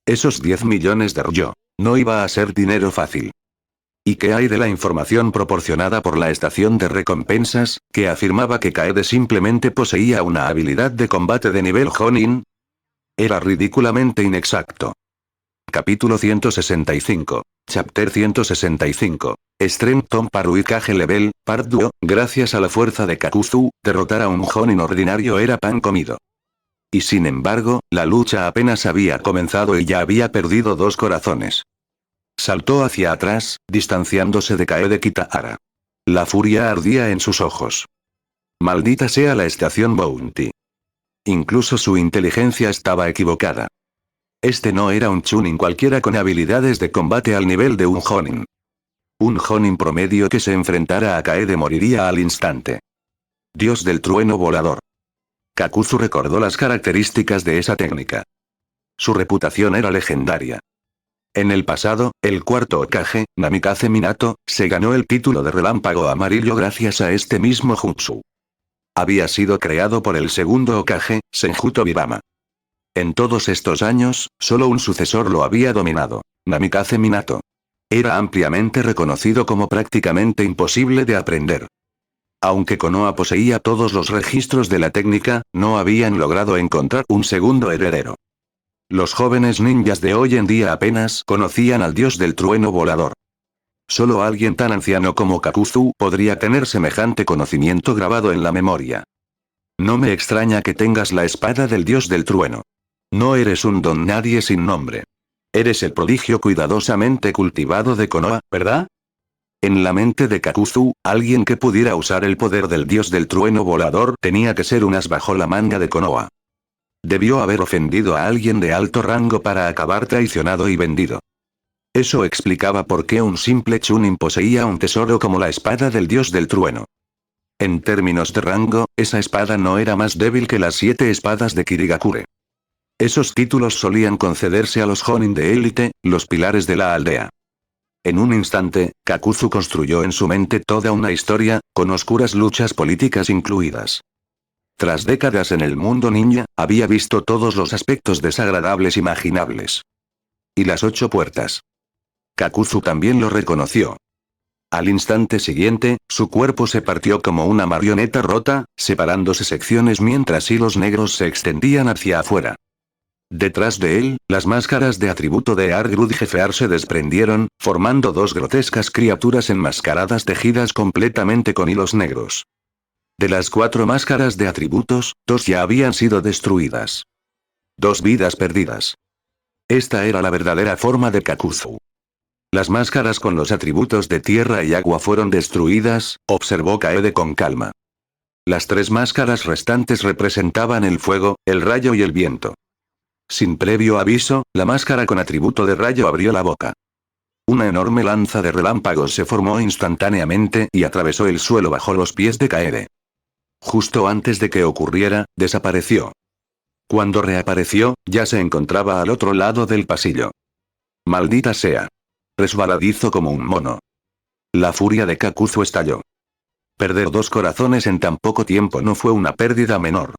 Esos 10 millones de ryo no iba a ser dinero fácil. ¿Y qué hay de la información proporcionada por la estación de recompensas, que afirmaba que Kaede simplemente poseía una habilidad de combate de nivel Jonin? Era ridículamente inexacto. Capítulo 165. Chapter 165. Strength Tom Parui Kage Level, Part Duo. Gracias a la fuerza de Kakuzu, derrotar a un Jonin ordinario era pan comido. Y sin embargo, la lucha apenas había comenzado y ya había perdido 2 corazones. Saltó hacia atrás, distanciándose de Kaede Kitahara. La furia ardía en sus ojos. Maldita sea la estación Bounty. Incluso su inteligencia estaba equivocada. Este no era un Chunin cualquiera con habilidades de combate al nivel de un Jonin. Un Jonin promedio que se enfrentara a Kaede moriría al instante. Dios del trueno volador. Kakuzu recordó las características de esa técnica. Su reputación era legendaria. En el pasado, el cuarto Hokage, Namikaze Minato, se ganó el título de relámpago amarillo gracias a este mismo jutsu. Había sido creado por el segundo Hokage, Senju Tobirama. En todos estos años, solo un sucesor lo había dominado, Namikaze Minato. Era ampliamente reconocido como prácticamente imposible de aprender. Aunque Konoha poseía todos los registros de la técnica, no habían logrado encontrar un segundo heredero. Los jóvenes ninjas de hoy en día apenas conocían al dios del trueno volador. Solo alguien tan anciano como Kakuzu podría tener semejante conocimiento grabado en la memoria. No me extraña que tengas la espada del dios del trueno. No eres un don nadie sin nombre. Eres el prodigio cuidadosamente cultivado de Konoha, ¿verdad? En la mente de Kakuzu, alguien que pudiera usar el poder del dios del trueno volador tenía que ser un as bajo la manga de Konoha. Debió haber ofendido a alguien de alto rango para acabar traicionado y vendido. Eso explicaba por qué un simple Chunin poseía un tesoro como la espada del dios del trueno. En términos de rango, esa espada no era más débil que las 7 espadas de Kirigakure. Esos títulos solían concederse a los Jonin de élite, los pilares de la aldea. En un instante, Kakuzu construyó en su mente toda una historia, con oscuras luchas políticas incluidas. Tras décadas en el mundo ninja, había visto todos los aspectos desagradables imaginables. Y las 8 puertas. Kakuzu también lo reconoció. Al instante siguiente, su cuerpo se partió como una marioneta rota, separándose secciones mientras hilos negros se extendían hacia afuera. Detrás de él, las máscaras de atributo de Argrud Jefear se desprendieron, formando 2 grotescas criaturas enmascaradas tejidas completamente con hilos negros. De las 4 máscaras de atributos, 2 ya habían sido destruidas. 2 vidas perdidas. Esta era la verdadera forma de Kakuzu. Las máscaras con los atributos de tierra y agua fueron destruidas, observó Kaede con calma. Las 3 máscaras restantes representaban el fuego, el rayo y el viento. Sin previo aviso, la máscara con atributo de rayo abrió la boca. Una enorme lanza de relámpagos se formó instantáneamente y atravesó el suelo bajo los pies de Kaede. Justo antes de que ocurriera, desapareció. Cuando reapareció, ya se encontraba al otro lado del pasillo. Maldita sea. Resbaladizo como un mono. La furia de Kakuzu estalló. Perder 2 corazones en tan poco tiempo no fue una pérdida menor.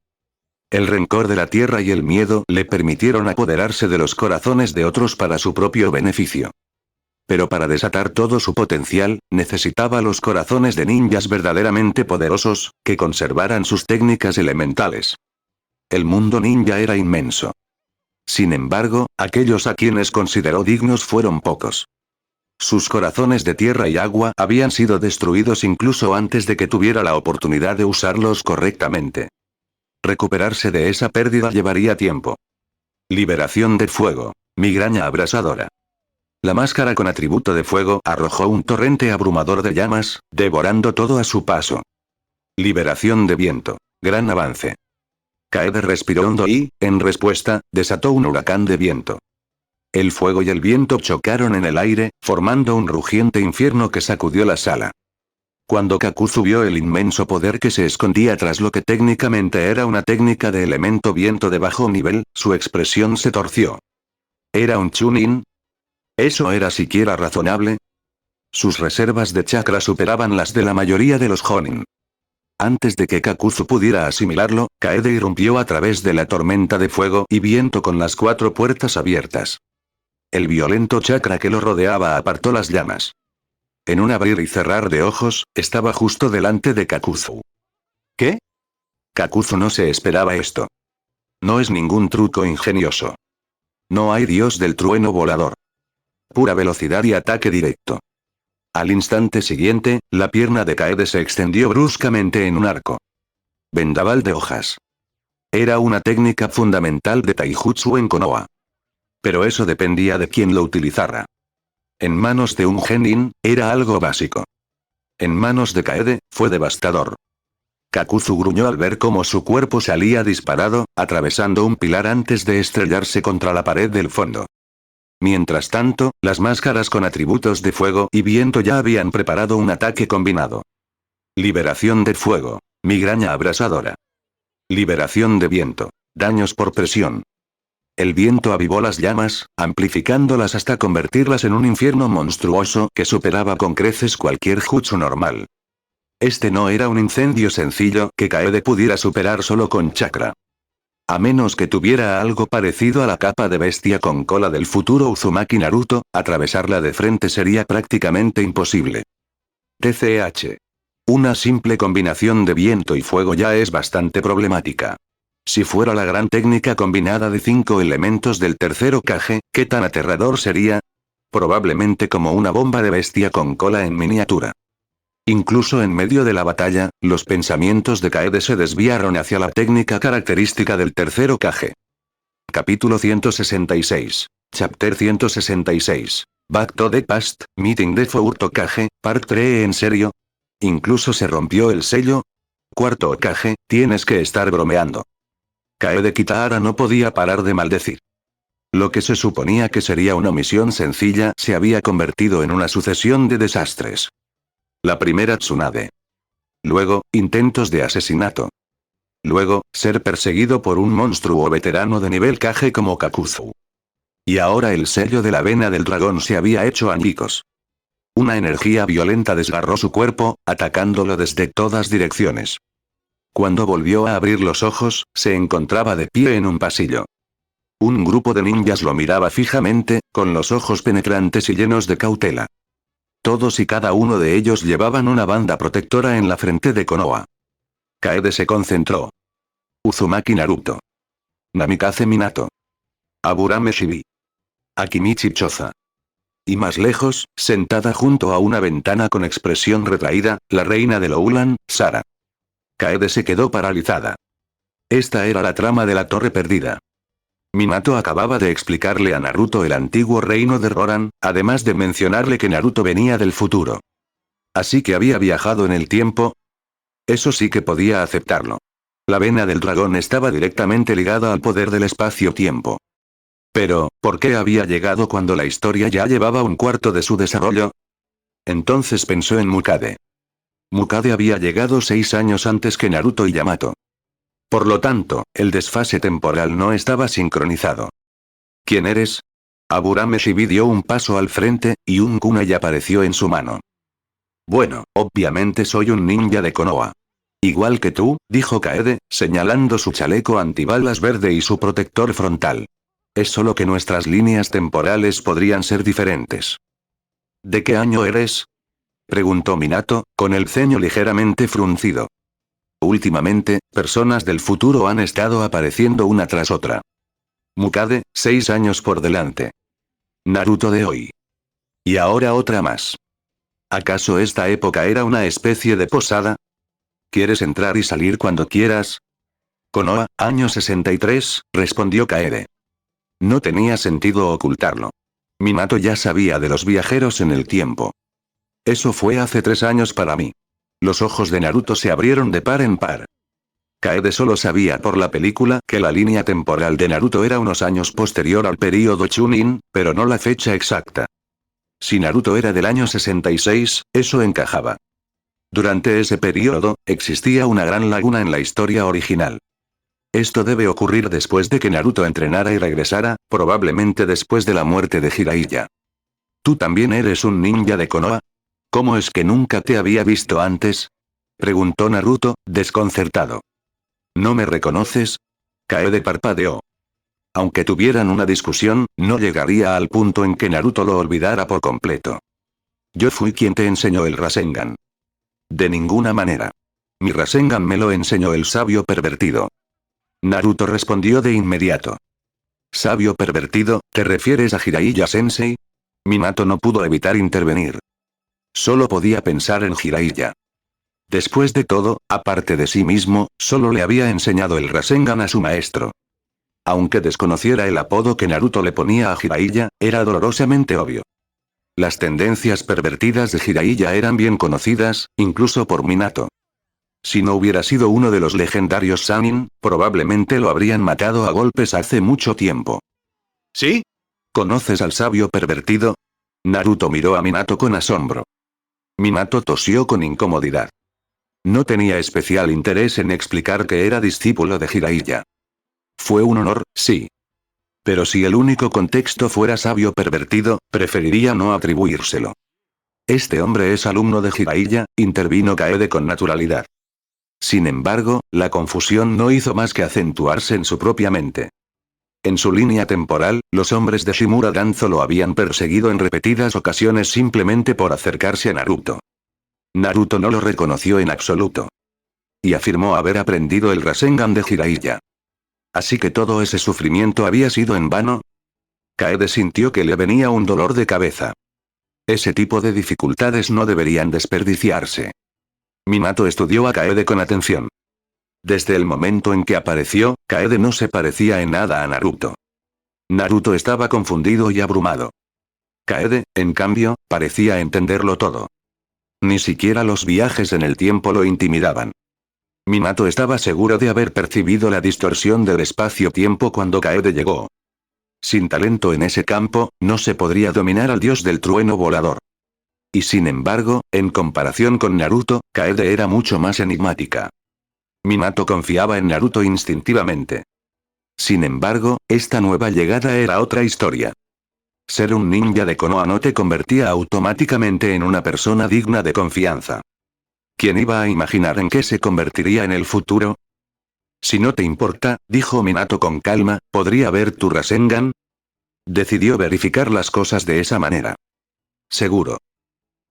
El rencor de la tierra y el miedo le permitieron apoderarse de los corazones de otros para su propio beneficio. Pero para desatar todo su potencial, necesitaba los corazones de ninjas verdaderamente poderosos, que conservaran sus técnicas elementales. El mundo ninja era inmenso. Sin embargo, aquellos a quienes consideró dignos fueron pocos. Sus corazones de tierra y agua habían sido destruidos incluso antes de que tuviera la oportunidad de usarlos correctamente. Recuperarse de esa pérdida llevaría tiempo. Liberación de fuego. Migraña abrasadora. La máscara con atributo de fuego arrojó un torrente abrumador de llamas, devorando todo a su paso. Liberación de viento. Gran avance. Kaede respiró hondo y, en respuesta, desató un huracán de viento. El fuego y el viento chocaron en el aire, formando un rugiente infierno que sacudió la sala. Cuando Kakuzu vio el inmenso poder que se escondía tras lo que técnicamente era una técnica de elemento viento de bajo nivel, su expresión se torció. ¿Era un Chunin? ¿Eso era siquiera razonable? Sus reservas de chakra superaban las de la mayoría de los Jonin. Antes de que Kakuzu pudiera asimilarlo, Kaede irrumpió a través de la tormenta de fuego y viento con las 4 puertas abiertas. El violento chakra que lo rodeaba apartó las llamas. En un abrir y cerrar de ojos, estaba justo delante de Kakuzu. ¿Qué? Kakuzu no se esperaba esto. No es ningún truco ingenioso. No hay dios del trueno volador. Pura velocidad y ataque directo. Al instante siguiente, la pierna de Kaede se extendió bruscamente en un arco. Vendaval de hojas. Era una técnica fundamental de Taijutsu en Konoha. Pero eso dependía de quien lo utilizara. En manos de un genin, era algo básico. En manos de Kaede, fue devastador. Kakuzu gruñó al ver cómo su cuerpo salía disparado, atravesando un pilar antes de estrellarse contra la pared del fondo. Mientras tanto, las máscaras con atributos de fuego y viento ya habían preparado un ataque combinado. Liberación de fuego. Migraña abrasadora. Liberación de viento. Daños por presión. El viento avivó las llamas, amplificándolas hasta convertirlas en un infierno monstruoso que superaba con creces cualquier jutsu normal. Este no era un incendio sencillo que Kaede pudiera superar solo con chakra. A menos que tuviera algo parecido a la capa de bestia con cola del futuro Uzumaki Naruto, atravesarla de frente sería prácticamente imposible. TCH. Una simple combinación de viento y fuego ya es bastante problemática. Si fuera la gran técnica combinada de 5 elementos del tercer Hokage, ¿qué tan aterrador sería? Probablemente como una bomba de bestia con cola en miniatura. Incluso en medio de la batalla, los pensamientos de Kaede se desviaron hacia la técnica característica del tercer Hokage. Capítulo 166. Chapter 166. Back to the Past, Meeting the Fourth Hokage, Part 3. ¿En serio? ¿Incluso se rompió el sello? Cuarto Hokage, tienes que estar bromeando. Kaede Kitahara no podía parar de maldecir. Lo que se suponía que sería una misión sencilla se había convertido en una sucesión de desastres. La primera Tsunade. Luego, intentos de asesinato. Luego, ser perseguido por un monstruo veterano de nivel Kage como Kakuzu. Y ahora el sello de la vena del dragón se había hecho añicos. Una energía violenta desgarró su cuerpo, atacándolo desde todas direcciones. Cuando volvió a abrir los ojos, se encontraba de pie en un pasillo. Un grupo de ninjas lo miraba fijamente, con los ojos penetrantes y llenos de cautela. Todos y cada uno de ellos llevaban una banda protectora en la frente de Konoha. Kaede se concentró. Uzumaki Naruto. Namikaze Minato. Aburame Shibi. Akimichi Choza. Y más lejos, sentada junto a una ventana con expresión retraída, la reina de Loulan, Sara. Kaede se quedó paralizada. Esta era la trama de la Torre Perdida. Minato acababa de explicarle a Naruto el antiguo reino de Roran, además de mencionarle que Naruto venía del futuro. Así que había viajado en el tiempo. Eso sí que podía aceptarlo. La vena del dragón estaba directamente ligada al poder del espacio-tiempo. Pero, ¿por qué había llegado cuando la historia ya llevaba un cuarto de su desarrollo? Entonces pensó en Mukade. Mukade había llegado 6 años antes que Naruto y Yamato. Por lo tanto, el desfase temporal no estaba sincronizado. ¿Quién eres? Aburame Shibi dio un paso al frente, y un kunai apareció en su mano. Bueno, obviamente soy un ninja de Konoha. Igual que tú, dijo Kaede, señalando su chaleco antibalas verde y su protector frontal. Es solo que nuestras líneas temporales podrían ser diferentes. ¿De qué año eres? Preguntó Minato, con el ceño ligeramente fruncido. Últimamente, personas del futuro han estado apareciendo una tras otra. Mukade, 6 años por delante. Naruto de hoy. Y ahora otra más. ¿Acaso esta época era una especie de posada? ¿Quieres entrar y salir cuando quieras? Konoha, año 63, respondió Kaede. No tenía sentido ocultarlo. Minato ya sabía de los viajeros en el tiempo. Eso fue hace 3 años para mí. Los ojos de Naruto se abrieron de par en par. Kaede solo sabía por la película que la línea temporal de Naruto era unos años posterior al período Chunin, pero no la fecha exacta. Si Naruto era del año 66, eso encajaba. Durante ese período, existía una gran laguna en la historia original. Esto debe ocurrir después de que Naruto entrenara y regresara, probablemente después de la muerte de Jiraiya. ¿Tú también eres un ninja de Konoha? ¿Cómo es que nunca te había visto antes? Preguntó Naruto, desconcertado. ¿No me reconoces? Kaede parpadeó. Aunque tuvieran una discusión, no llegaría al punto en que Naruto lo olvidara por completo. Yo fui quien te enseñó el Rasengan. De ninguna manera. Mi Rasengan me lo enseñó el sabio pervertido. Naruto respondió de inmediato. ¿Sabio pervertido, te refieres a Jiraiya Sensei? Minato no pudo evitar intervenir. Solo podía pensar en Jiraiya. Después de todo, aparte de sí mismo, solo le había enseñado el Rasengan a su maestro. Aunque desconociera el apodo que Naruto le ponía a Jiraiya, era dolorosamente obvio. Las tendencias pervertidas de Jiraiya eran bien conocidas, incluso por Minato. Si no hubiera sido uno de los legendarios Sannin, probablemente lo habrían matado a golpes hace mucho tiempo. ¿Sí? ¿Conoces al sabio pervertido? Naruto miró a Minato con asombro. Minato tosió con incomodidad. No tenía especial interés en explicar que era discípulo de Jiraiya. Fue un honor, sí. Pero si el único contexto fuera sabio pervertido, preferiría no atribuírselo. Este hombre es alumno de Jiraiya, intervino Kaede con naturalidad. Sin embargo, la confusión no hizo más que acentuarse en su propia mente. En su línea temporal, los hombres de Shimura Danzo lo habían perseguido en repetidas ocasiones simplemente por acercarse a Naruto. Naruto no lo reconoció en absoluto. Y afirmó haber aprendido el Rasengan de Jiraiya. ¿Así que todo ese sufrimiento había sido en vano? Kaede sintió que le venía un dolor de cabeza. Ese tipo de dificultades no deberían desperdiciarse. Minato estudió a Kaede con atención. Desde el momento en que apareció, Kaede no se parecía en nada a Naruto. Naruto estaba confundido y abrumado. Kaede, en cambio, parecía entenderlo todo. Ni siquiera los viajes en el tiempo lo intimidaban. Minato estaba seguro de haber percibido la distorsión del espacio-tiempo cuando Kaede llegó. Sin talento en ese campo, no se podría dominar al dios del trueno volador. Y sin embargo, en comparación con Naruto, Kaede era mucho más enigmática. Minato confiaba en Naruto instintivamente. Sin embargo, esta nueva llegada era otra historia. Ser un ninja de Konoha no te convertía automáticamente en una persona digna de confianza. ¿Quién iba a imaginar en qué se convertiría en el futuro? Si no te importa, dijo Minato con calma, ¿podría ver tu Rasengan? Decidió verificar las cosas de esa manera. Seguro.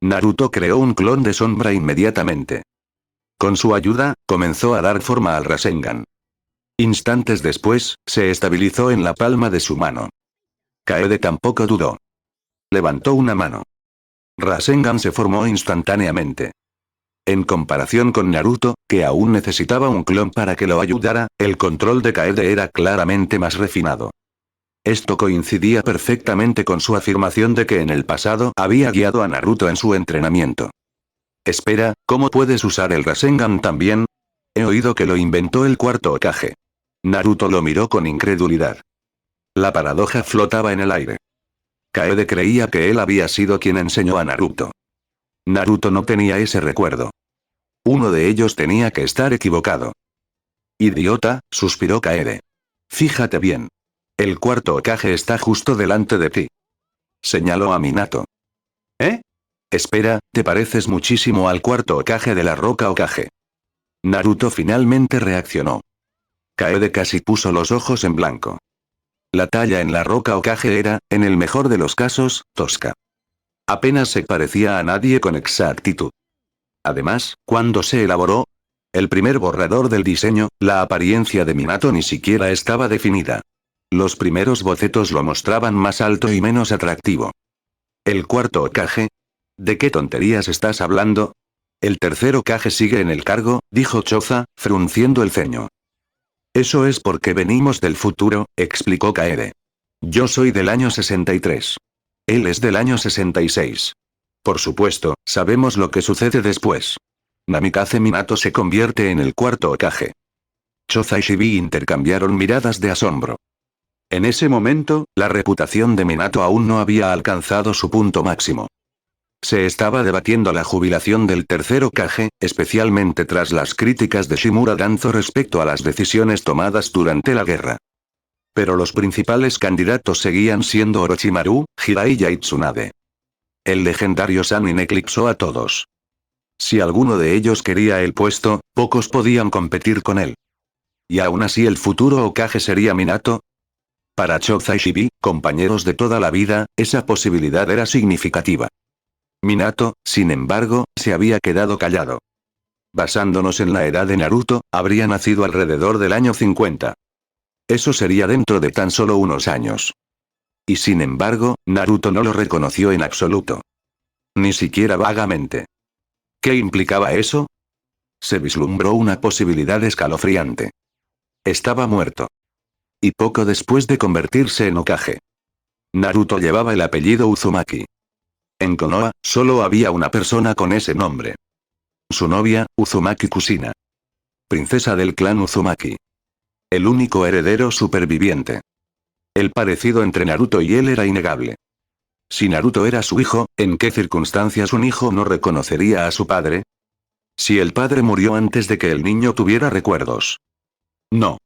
Naruto creó un clon de sombra inmediatamente. Con su ayuda, comenzó a dar forma al Rasengan. Instantes después, se estabilizó en la palma de su mano. Kaede tampoco dudó. Levantó una mano. Rasengan se formó instantáneamente. En comparación con Naruto, que aún necesitaba un clon para que lo ayudara, el control de Kaede era claramente más refinado. Esto coincidía perfectamente con su afirmación de que en el pasado había guiado a Naruto en su entrenamiento. Espera, ¿cómo puedes usar el Rasengan también? He oído que lo inventó el cuarto Hokage. Naruto lo miró con incredulidad. La paradoja flotaba en el aire. Kaede creía que él había sido quien enseñó a Naruto. Naruto no tenía ese recuerdo. Uno de ellos tenía que estar equivocado. Idiota, suspiró Kaede. Fíjate bien. El cuarto Hokage está justo delante de ti. Señaló a Minato. ¿Eh? Espera, te pareces muchísimo al cuarto Hokage de la Roca Hokage. Naruto finalmente reaccionó. Kaede casi puso los ojos en blanco. La talla en la roca Hokage era, en el mejor de los casos, tosca. Apenas se parecía a nadie con exactitud. Además, cuando se elaboró el primer borrador del diseño, la apariencia de Minato ni siquiera estaba definida. Los primeros bocetos lo mostraban más alto y menos atractivo. ¿El cuarto Hokage? ¿De qué tonterías estás hablando? El tercer Hokage sigue en el cargo, dijo Choza, frunciendo el ceño. Eso es porque venimos del futuro, explicó Kaede. Yo soy del año 63. Él es del año 66. Por supuesto, sabemos lo que sucede después. Namikaze Minato se convierte en el cuarto Hokage. Choza y Shibi intercambiaron miradas de asombro. En ese momento, la reputación de Minato aún no había alcanzado su punto máximo. Se estaba debatiendo la jubilación del tercer Hokage, especialmente tras las críticas de Shimura Danzo respecto a las decisiones tomadas durante la guerra. Pero los principales candidatos seguían siendo Orochimaru, Jiraiya y Tsunade. El legendario Sannin eclipsó a todos. Si alguno de ellos quería el puesto, pocos podían competir con él. ¿Y aún así el futuro Hokage sería Minato? Para Choza y Shibi, compañeros de toda la vida, esa posibilidad era significativa. Minato, sin embargo, se había quedado callado. Basándonos en la edad de Naruto, habría nacido alrededor del año 50. Eso sería dentro de tan solo unos años. Y sin embargo, Naruto no lo reconoció en absoluto. Ni siquiera vagamente. ¿Qué implicaba eso? Se vislumbró una posibilidad escalofriante. Estaba muerto. Y poco después de convertirse en Hokage. Naruto llevaba el apellido Uzumaki. En Konoha, solo había una persona con ese nombre. Su novia, Uzumaki Kushina. Princesa del clan Uzumaki. El único heredero superviviente. El parecido entre Naruto y él era innegable. Si Naruto era su hijo, ¿en qué circunstancias un hijo no reconocería a su padre? Si el padre murió antes de que el niño tuviera recuerdos. No.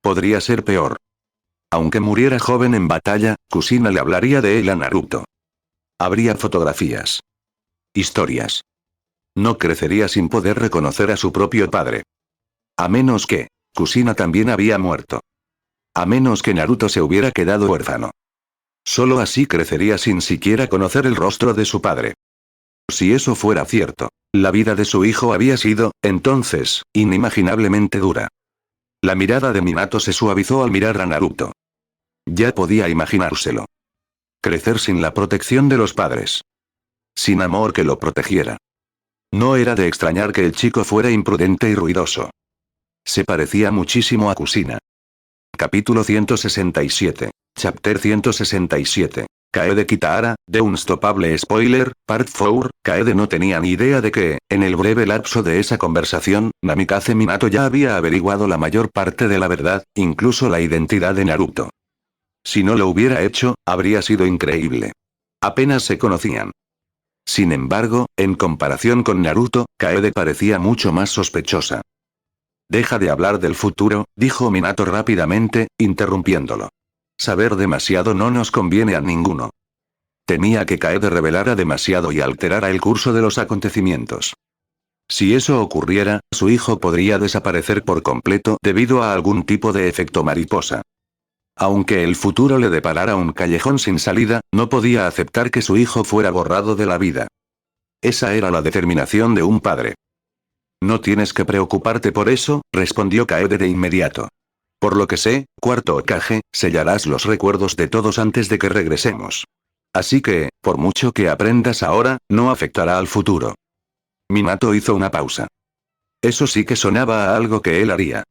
Podría ser peor. Aunque muriera joven en batalla, Kushina le hablaría de él a Naruto. Habría fotografías. Historias. No crecería sin poder reconocer a su propio padre. A menos que Kushina también había muerto. A menos que Naruto se hubiera quedado huérfano. Solo así crecería sin siquiera conocer el rostro de su padre. Si eso fuera cierto, la vida de su hijo había sido, entonces, inimaginablemente dura. La mirada de Minato se suavizó al mirar a Naruto. Ya podía imaginárselo. Crecer sin la protección de los padres. Sin amor que lo protegiera. No era de extrañar que el chico fuera imprudente y ruidoso. Se parecía muchísimo a Kushina. Capítulo 167. Chapter 167. Kaede Kitahara, The Unstoppable Spoiler, Part 4. Kaede no tenía ni idea de que, en el breve lapso de esa conversación, Namikaze Minato ya había averiguado la mayor parte de la verdad, incluso la identidad de Naruto. Si no lo hubiera hecho, habría sido increíble. Apenas se conocían. Sin embargo, en comparación con Naruto, Kaede parecía mucho más sospechosa. Deja de hablar del futuro, dijo Minato rápidamente, interrumpiéndolo. Saber demasiado no nos conviene a ninguno. Temía que Kaede revelara demasiado y alterara el curso de los acontecimientos. Si eso ocurriera, su hijo podría desaparecer por completo debido a algún tipo de efecto mariposa. Aunque el futuro le deparara un callejón sin salida, no podía aceptar que su hijo fuera borrado de la vida. Esa era la determinación de un padre. No tienes que preocuparte por eso, respondió Kaede de inmediato. Por lo que sé, cuarto Hokage, sellarás los recuerdos de todos antes de que regresemos. Así que, por mucho que aprendas ahora, no afectará al futuro. Minato hizo una pausa. Eso sí que sonaba a algo que él haría.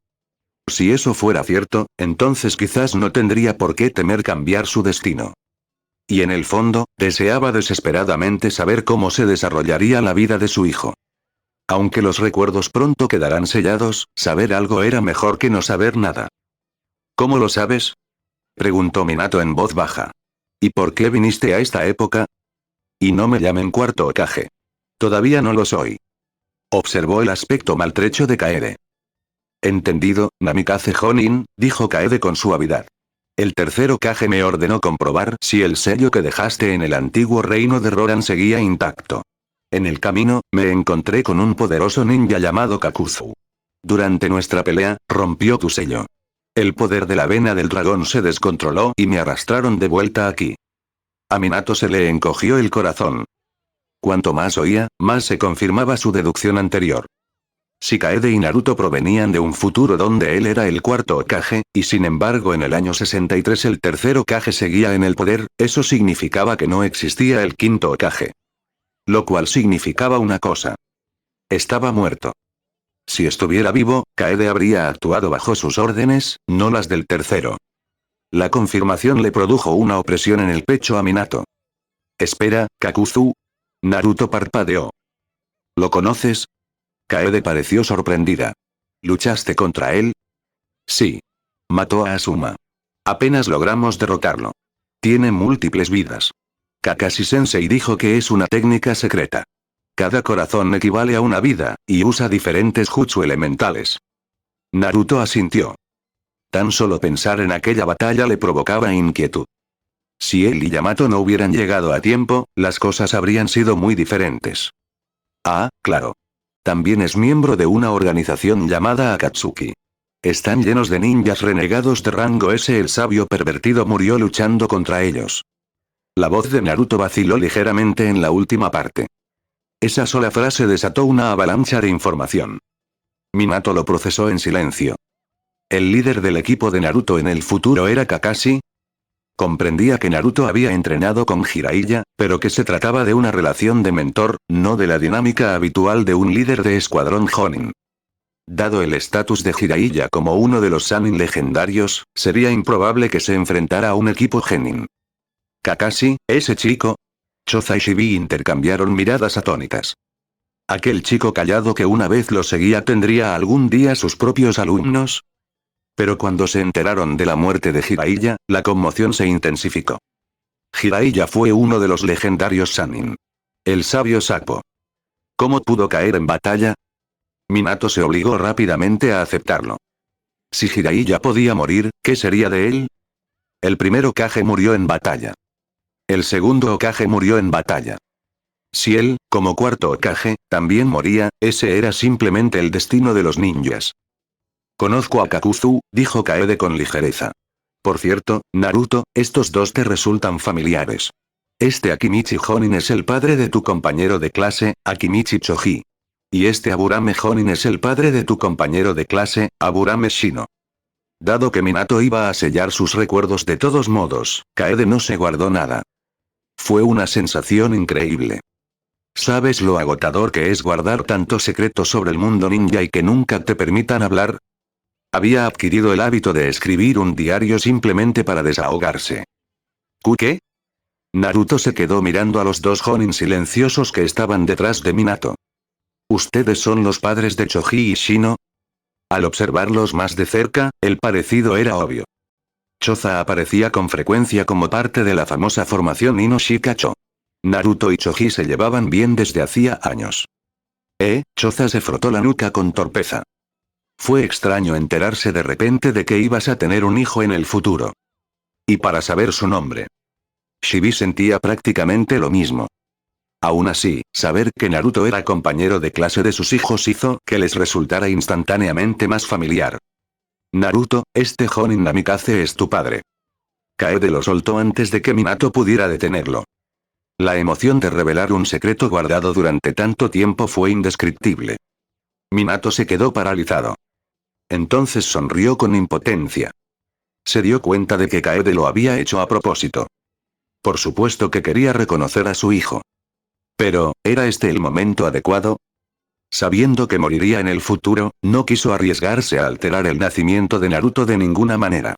Si eso fuera cierto, entonces quizás no tendría por qué temer cambiar su destino. Y en el fondo, deseaba desesperadamente saber cómo se desarrollaría la vida de su hijo. Aunque los recuerdos pronto quedarán sellados, saber algo era mejor que no saber nada. ¿Cómo lo sabes?, preguntó Minato en voz baja. ¿Y por qué viniste a esta época? Y no me llamen cuarto Hokage. Todavía no lo soy. Observó el aspecto maltrecho de Kaede. Entendido, Namikaze Jonin, dijo Kaede con suavidad. El tercer Hokage me ordenó comprobar si el sello que dejaste en el antiguo reino de Roran seguía intacto. En el camino, me encontré con un poderoso ninja llamado Kakuzu. Durante nuestra pelea, rompió tu sello. El poder de la vena del dragón se descontroló y me arrastraron de vuelta aquí. A Minato se le encogió el corazón. Cuanto más oía, más se confirmaba su deducción anterior. Si Kaede y Naruto provenían de un futuro donde él era el cuarto Hokage, y sin embargo en el año 63 el tercer Hokage seguía en el poder, eso significaba que no existía el quinto Hokage. Lo cual significaba una cosa. Estaba muerto. Si estuviera vivo, Kaede habría actuado bajo sus órdenes, no las del tercero. La confirmación le produjo una opresión en el pecho a Minato. Espera, Kakuzu. Naruto parpadeó. ¿Lo conoces? Kaede pareció sorprendida. ¿Luchaste contra él? Sí. Mató a Asuma. Apenas logramos derrotarlo. Tiene múltiples vidas. Kakashi-sensei dijo que es una técnica secreta. Cada corazón equivale a una vida, y usa diferentes jutsu elementales. Naruto asintió. Tan solo pensar en aquella batalla le provocaba inquietud. Si él y Yamato no hubieran llegado a tiempo, las cosas habrían sido muy diferentes. Ah, claro. También es miembro de una organización llamada Akatsuki. Están llenos de ninjas renegados de rango S. El sabio pervertido murió luchando contra ellos. La voz de Naruto vaciló ligeramente en la última parte. Esa sola frase desató una avalancha de información. Minato lo procesó en silencio. ¿El líder del equipo de Naruto en el futuro era Kakashi? Comprendía que Naruto había entrenado con Jiraiya, pero que se trataba de una relación de mentor, no de la dinámica habitual de un líder de escuadrón Jonin. Dado el estatus de Jiraiya como uno de los Sannin legendarios, sería improbable que se enfrentara a un equipo Genin. ¿Kakashi, ese chico? Choza y Shibi intercambiaron miradas atónitas. ¿Aquel chico callado que una vez lo seguía tendría algún día sus propios alumnos? Pero cuando se enteraron de la muerte de Jiraiya, la conmoción se intensificó. Jiraiya fue uno de los legendarios Sannin. El sabio sapo. ¿Cómo pudo caer en batalla? Minato se obligó rápidamente a aceptarlo. Si Jiraiya podía morir, ¿qué sería de él? El primer Hokage murió en batalla. El segundo Hokage murió en batalla. Si él, como cuarto Hokage, también moría, ese era simplemente el destino de los ninjas. Conozco a Kakuzu, dijo Kaede con ligereza. Por cierto, Naruto, estos dos te resultan familiares. Este Akimichi Honin es el padre de tu compañero de clase, Akimichi Choji. Y este Aburame Honin es el padre de tu compañero de clase, Aburame Shino. Dado que Minato iba a sellar sus recuerdos de todos modos, Kaede no se guardó nada. Fue una sensación increíble. ¿Sabes lo agotador que es guardar tantos secretos sobre el mundo ninja y que nunca te permitan hablar? Había adquirido el hábito de escribir un diario simplemente para desahogarse. ¿Qué? Naruto se quedó mirando a los dos Jonin silenciosos que estaban detrás de Minato. ¿Ustedes son los padres de Choji y Shino? Al observarlos más de cerca, el parecido era obvio. Choza aparecía con frecuencia como parte de la famosa formación Ino-Shikacho. Naruto y Choji se llevaban bien desde hacía años. Choza se frotó la nuca con torpeza. Fue extraño enterarse de repente de que ibas a tener un hijo en el futuro. Y para saber su nombre. Shibi sentía prácticamente lo mismo. Aún así, saber que Naruto era compañero de clase de sus hijos hizo que les resultara instantáneamente más familiar. Naruto, este Jonin Namikaze es tu padre. Kaede lo soltó antes de que Minato pudiera detenerlo. La emoción de revelar un secreto guardado durante tanto tiempo fue indescriptible. Minato se quedó paralizado. Entonces sonrió con impotencia. Se dio cuenta de que Kaede lo había hecho a propósito. Por supuesto que quería reconocer a su hijo. Pero, ¿era este el momento adecuado? Sabiendo que moriría en el futuro, no quiso arriesgarse a alterar el nacimiento de Naruto de ninguna manera.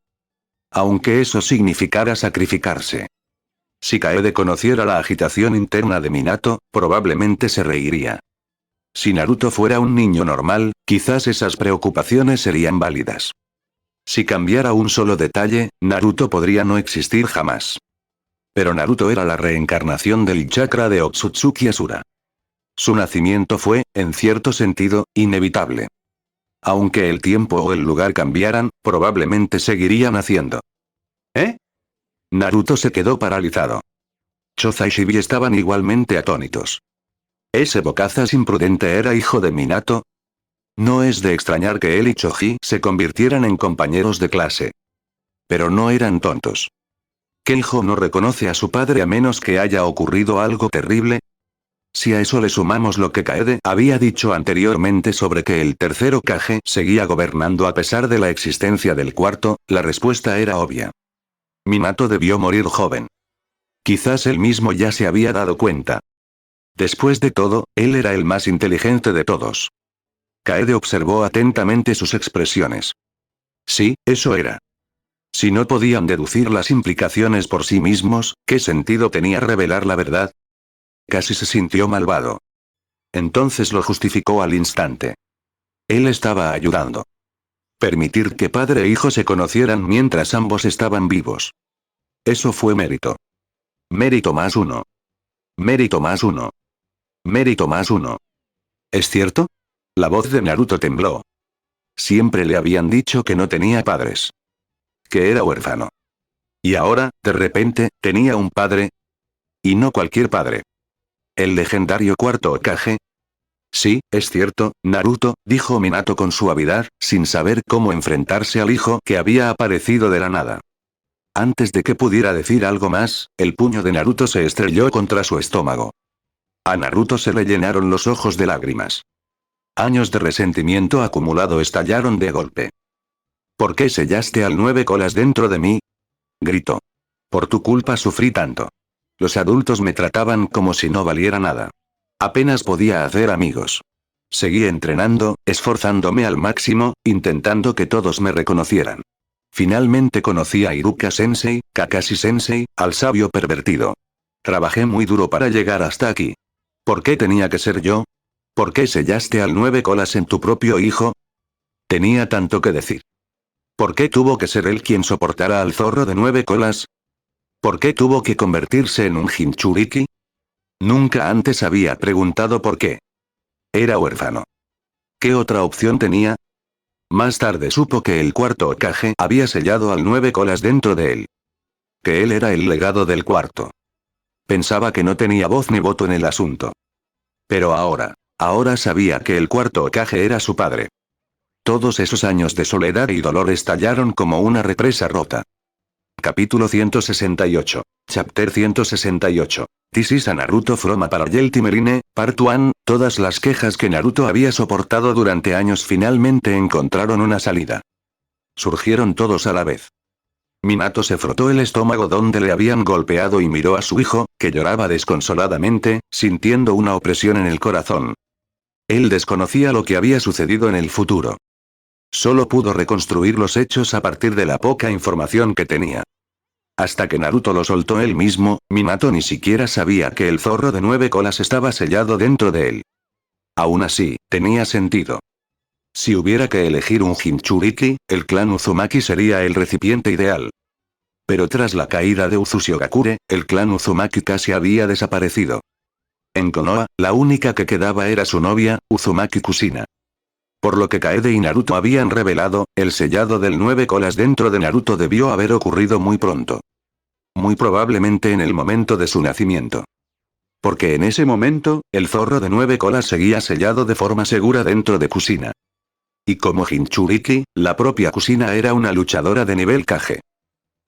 Aunque eso significara sacrificarse. Si Kaede conociera la agitación interna de Minato, probablemente se reiría. Si Naruto fuera un niño normal, quizás esas preocupaciones serían válidas. Si cambiara un solo detalle, Naruto podría no existir jamás. Pero Naruto era la reencarnación del chakra de Otsutsuki Asura. Su nacimiento fue, en cierto sentido, inevitable. Aunque el tiempo o el lugar cambiaran, probablemente seguiría naciendo. Naruto se quedó paralizado. Choza y Shibi estaban igualmente atónitos. ¿Ese bocazas imprudente era hijo de Minato? No es de extrañar que él y Choji se convirtieran en compañeros de clase. Pero no eran tontos. ¿Keijo no reconoce a su padre a menos que haya ocurrido algo terrible? Si a eso le sumamos lo que Kaede había dicho anteriormente sobre que el tercer Hokage seguía gobernando a pesar de la existencia del cuarto, la respuesta era obvia. Minato debió morir joven. Quizás él mismo ya se había dado cuenta. Después de todo, él era el más inteligente de todos. Kaede observó atentamente sus expresiones. Sí, eso era. Si no podían deducir las implicaciones por sí mismos, ¿qué sentido tenía revelar la verdad? Casi se sintió malvado. Entonces lo justificó al instante. Él estaba ayudando. Permitir que padre e hijo se conocieran mientras ambos estaban vivos. Eso fue mérito. Mérito más uno. Mérito más uno. Mérito más uno. ¿Es cierto? La voz de Naruto tembló. Siempre le habían dicho que no tenía padres. Que era huérfano. Y ahora, de repente, tenía un padre. Y no cualquier padre. ¿El legendario cuarto Hokage? Sí, es cierto, Naruto, dijo Minato con suavidad, sin saber cómo enfrentarse al hijo que había aparecido de la nada. Antes de que pudiera decir algo más, el puño de Naruto se estrelló contra su estómago. A Naruto se le llenaron los ojos de lágrimas. Años de resentimiento acumulado estallaron de golpe. ¿Por qué sellaste al 9 colas dentro de mí? Gritó. Por tu culpa sufrí tanto. Los adultos me trataban como si no valiera nada. Apenas podía hacer amigos. Seguí entrenando, esforzándome al máximo, intentando que todos me reconocieran. Finalmente conocí a Iruka-sensei, Kakashi-sensei, al sabio pervertido. Trabajé muy duro para llegar hasta aquí. ¿Por qué tenía que ser yo? ¿Por qué sellaste al 9 colas en tu propio hijo? Tenía tanto que decir. ¿Por qué tuvo que ser él quien soportara al zorro de 9 colas? ¿Por qué tuvo que convertirse en un Jinchuriki? Nunca antes había preguntado por qué. Era huérfano. ¿Qué otra opción tenía? Más tarde supo que el cuarto Hokage había sellado al 9 colas dentro de él. Que él era el legado del cuarto. Pensaba que no tenía voz ni voto en el asunto. Pero ahora sabía que el cuarto Hokage era su padre. Todos esos años de soledad y dolor estallaron como una represa rota. Capítulo 168. Chapter 168. This is a Naruto from a Parallel Timeline, Part 1. Todas las quejas que Naruto había soportado durante años finalmente encontraron una salida. Surgieron todos a la vez. Minato se frotó el estómago donde le habían golpeado y miró a su hijo, que lloraba desconsoladamente, sintiendo una opresión en el corazón. Él desconocía lo que había sucedido en el futuro. Solo pudo reconstruir los hechos a partir de la poca información que tenía. Hasta que Naruto lo soltó él mismo, Minato ni siquiera sabía que el zorro de 9 colas estaba sellado dentro de él. Aún así, tenía sentido. Si hubiera que elegir un Jinchuriki, el clan Uzumaki sería el recipiente ideal. Pero tras la caída de Uzushigakure, el clan Uzumaki casi había desaparecido. En Konoha, la única que quedaba era su novia, Uzumaki Kushina. Por lo que Kaede y Naruto habían revelado, el sellado del 9 colas dentro de Naruto debió haber ocurrido muy pronto. Muy probablemente en el momento de su nacimiento. Porque en ese momento, el zorro de 9 colas seguía sellado de forma segura dentro de Kushina. Y como Jinchuriki, la propia Kushina era una luchadora de nivel Kage.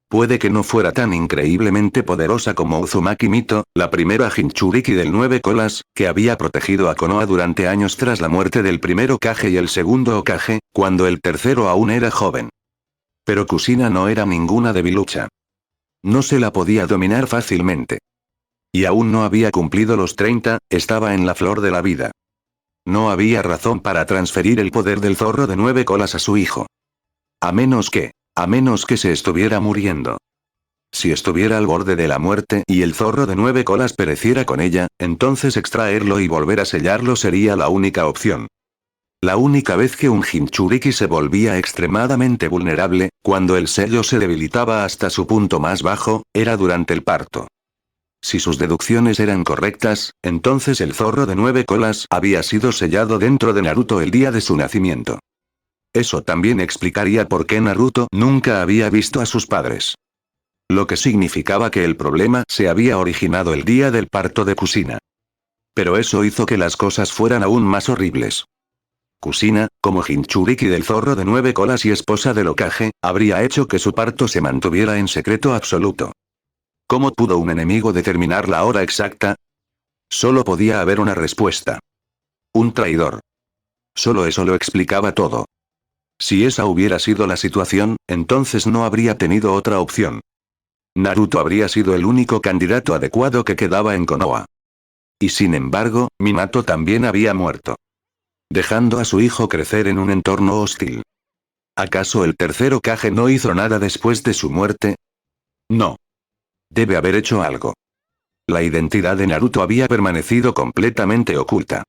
Puede que no fuera tan increíblemente poderosa como Uzumaki Mito, la primera Jinchuriki del 9 colas, que había protegido a Konoha durante años tras la muerte del primer Hokage y el segundo Hokage, cuando el tercero aún era joven. Pero Kushina no era ninguna debilucha. No se la podía dominar fácilmente. Y aún no había cumplido los 30, estaba en la flor de la vida. No había razón para transferir el poder del zorro de 9 colas a su hijo. A menos que se estuviera muriendo. Si estuviera al borde de la muerte y el zorro de 9 colas pereciera con ella, entonces extraerlo y volver a sellarlo sería la única opción. La única vez que un Jinchuriki se volvía extremadamente vulnerable, cuando el sello se debilitaba hasta su punto más bajo, era durante el parto. Si sus deducciones eran correctas, entonces el zorro de 9 colas había sido sellado dentro de Naruto el día de su nacimiento. Eso también explicaría por qué Naruto nunca había visto a sus padres. Lo que significaba que el problema se había originado el día del parto de Kushina. Pero eso hizo que las cosas fueran aún más horribles. Kusina, como Jinchuriki del zorro de 9 colas y esposa del Hokage, habría hecho que su parto se mantuviera en secreto absoluto. ¿Cómo pudo un enemigo determinar la hora exacta? Solo podía haber una respuesta. Un traidor. Solo eso lo explicaba todo. Si esa hubiera sido la situación, entonces no habría tenido otra opción. Naruto habría sido el único candidato adecuado que quedaba en Konoha. Y sin embargo, Minato también había muerto, dejando a su hijo crecer en un entorno hostil. ¿Acaso el tercer Hokage no hizo nada después de su muerte? No. Debe haber hecho algo. La identidad de Naruto había permanecido completamente oculta.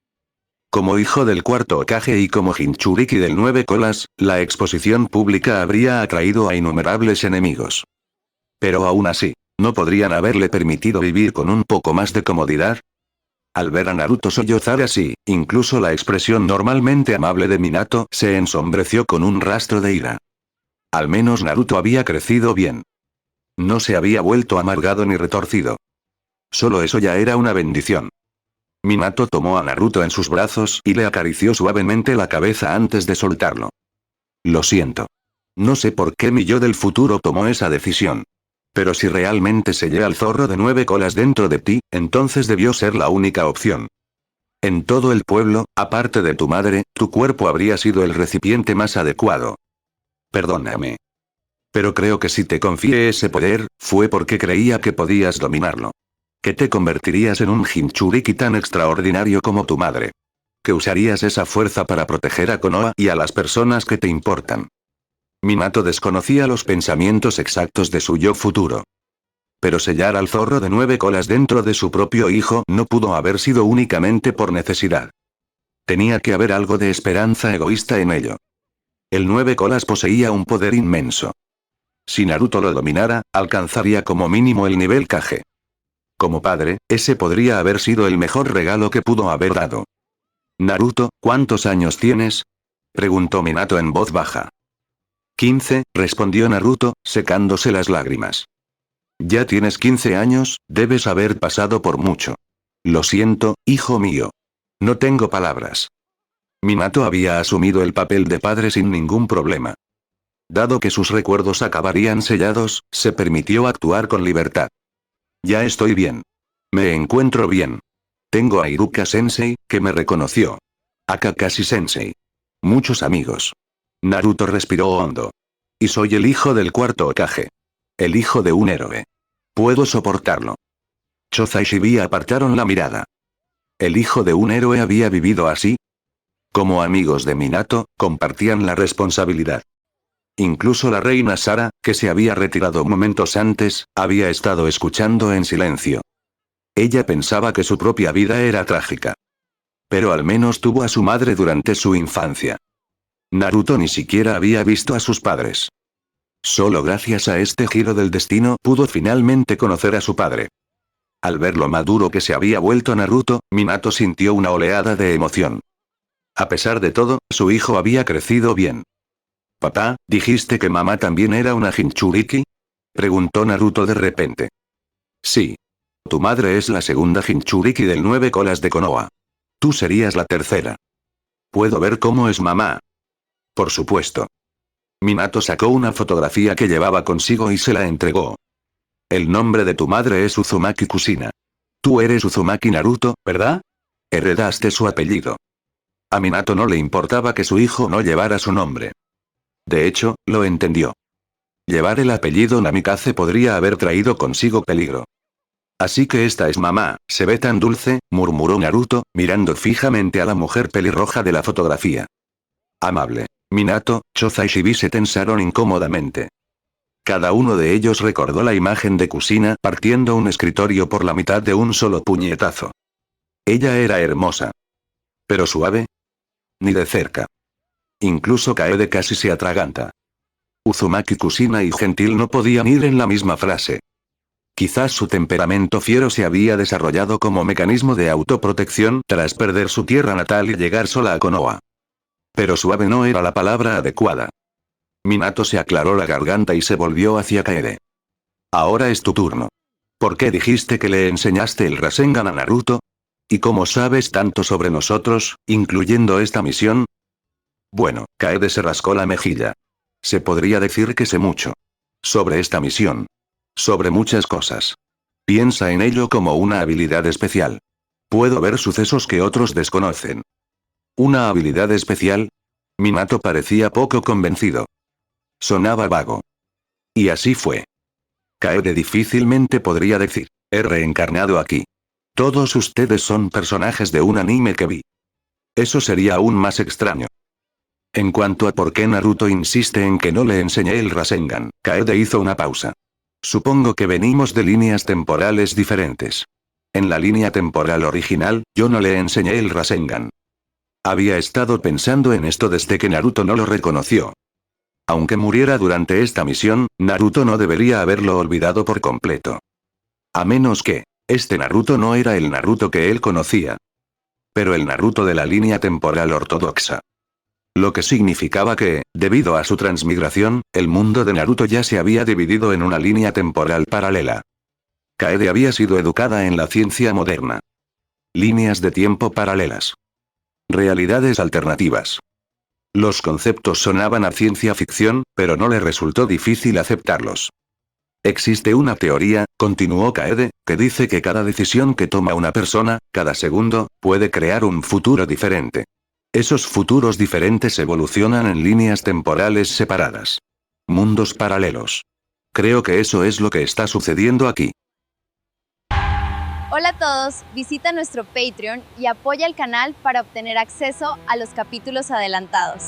Como hijo del cuarto Hokage y como Jinchuriki del 9 colas, la exposición pública habría atraído a innumerables enemigos. Pero aún así, ¿no podrían haberle permitido vivir con un poco más de comodidad? Al ver a Naruto sollozar así, incluso la expresión normalmente amable de Minato se ensombreció con un rastro de ira. Al menos Naruto había crecido bien. No se había vuelto amargado ni retorcido. Solo eso ya era una bendición. Minato tomó a Naruto en sus brazos y le acarició suavemente la cabeza antes de soltarlo. Lo siento. No sé por qué mi yo del futuro tomó esa decisión. Pero si realmente sellé al zorro de 9 colas dentro de ti, entonces debió ser la única opción. En todo el pueblo, aparte de tu madre, tu cuerpo habría sido el recipiente más adecuado. Perdóname. Pero creo que si te confié ese poder, fue porque creía que podías dominarlo. Que te convertirías en un Jinchuriki tan extraordinario como tu madre. Que usarías esa fuerza para proteger a Konoha y a las personas que te importan. Minato desconocía los pensamientos exactos de su yo futuro. Pero sellar al zorro de 9 colas dentro de su propio hijo no pudo haber sido únicamente por necesidad. Tenía que haber algo de esperanza egoísta en ello. El 9 colas poseía un poder inmenso. Si Naruto lo dominara, alcanzaría como mínimo el nivel Kage. Como padre, ese podría haber sido el mejor regalo que pudo haber dado. Naruto, ¿cuántos años tienes?, preguntó Minato en voz baja. 15, respondió Naruto, secándose las lágrimas. Ya tienes 15 años, debes haber pasado por mucho. Lo siento, hijo mío. No tengo palabras. Minato había asumido el papel de padre sin ningún problema. Dado que sus recuerdos acabarían sellados, se permitió actuar con libertad. Ya estoy bien. Me encuentro bien. Tengo a Iruka-sensei, que me reconoció. A Kakashi-sensei. Muchos amigos. Naruto respiró hondo. Y soy el hijo del cuarto Hokage. El hijo de un héroe. Puedo soportarlo. Choza y Shibuya apartaron la mirada. ¿El hijo de un héroe había vivido así? Como amigos de Minato, compartían la responsabilidad. Incluso la reina Sara, que se había retirado momentos antes, había estado escuchando en silencio. Ella pensaba que su propia vida era trágica. Pero al menos tuvo a su madre durante su infancia. Naruto ni siquiera había visto a sus padres. Solo gracias a este giro del destino pudo finalmente conocer a su padre. Al ver lo maduro que se había vuelto Naruto, Minato sintió una oleada de emoción. A pesar de todo, su hijo había crecido bien. «Papá, ¿dijiste que mamá también era una Jinchuriki?», preguntó Naruto de repente. «Sí. Tu madre es la segunda Jinchuriki del 9 colas de Konoha. Tú serías la tercera. ¿Puedo ver cómo es mamá?». «Por supuesto». Minato sacó una fotografía que llevaba consigo y se la entregó. «El nombre de tu madre es Uzumaki Kusina. Tú eres Uzumaki Naruto, ¿verdad? Heredaste su apellido». A Minato no le importaba que su hijo no llevara su nombre. De hecho, lo entendió. Llevar el apellido Namikaze podría haber traído consigo peligro. «Así que esta es mamá, se ve tan dulce», murmuró Naruto, mirando fijamente a la mujer pelirroja de la fotografía. Amable. Minato, Choza y Shibi se tensaron incómodamente. Cada uno de ellos recordó la imagen de Kusina partiendo un escritorio por la mitad de un solo puñetazo. Ella era hermosa. ¿Pero suave? Ni de cerca. Incluso Kaede casi se atraganta. Uzumaki Kusina y gentil no podían ir en la misma frase. Quizás su temperamento fiero se había desarrollado como mecanismo de autoprotección tras perder su tierra natal y llegar sola a Konoha. Pero suave no era la palabra adecuada. Minato se aclaró la garganta y se volvió hacia Kaede. «Ahora es tu turno. ¿Por qué dijiste que le enseñaste el Rasengan a Naruto? ¿Y cómo sabes tanto sobre nosotros, incluyendo esta misión?». Bueno, Kaede se rascó la mejilla. Se podría decir que sé mucho. Sobre esta misión. Sobre muchas cosas. Piensa en ello como una habilidad especial. Puedo ver sucesos que otros desconocen. ¿Una habilidad especial? Minato parecía poco convencido. Sonaba vago. Y así fue. Kaede difícilmente podría decir, he reencarnado aquí. Todos ustedes son personajes de un anime que vi. Eso sería aún más extraño. En cuanto a por qué Naruto insiste en que no le enseñé el Rasengan, Kaede hizo una pausa. Supongo que venimos de líneas temporales diferentes. En la línea temporal original, yo no le enseñé el Rasengan. Había estado pensando en esto desde que Naruto no lo reconoció. Aunque muriera durante esta misión, Naruto no debería haberlo olvidado por completo. A menos que, este Naruto no era el Naruto que él conocía. Pero el Naruto de la línea temporal ortodoxa. Lo que significaba que, debido a su transmigración, el mundo de Naruto ya se había dividido en una línea temporal paralela. Kaede había sido educada en la ciencia moderna. Líneas de tiempo paralelas. Realidades alternativas. Los conceptos sonaban a ciencia ficción, pero no le resultó difícil aceptarlos. Existe una teoría, continuó Kaede, que dice que cada decisión que toma una persona, cada segundo, puede crear un futuro diferente. Esos futuros diferentes evolucionan en líneas temporales separadas. Mundos paralelos. Creo que eso es lo que está sucediendo aquí. Hola a todos, visita nuestro Patreon y apoya el canal para obtener acceso a los capítulos adelantados.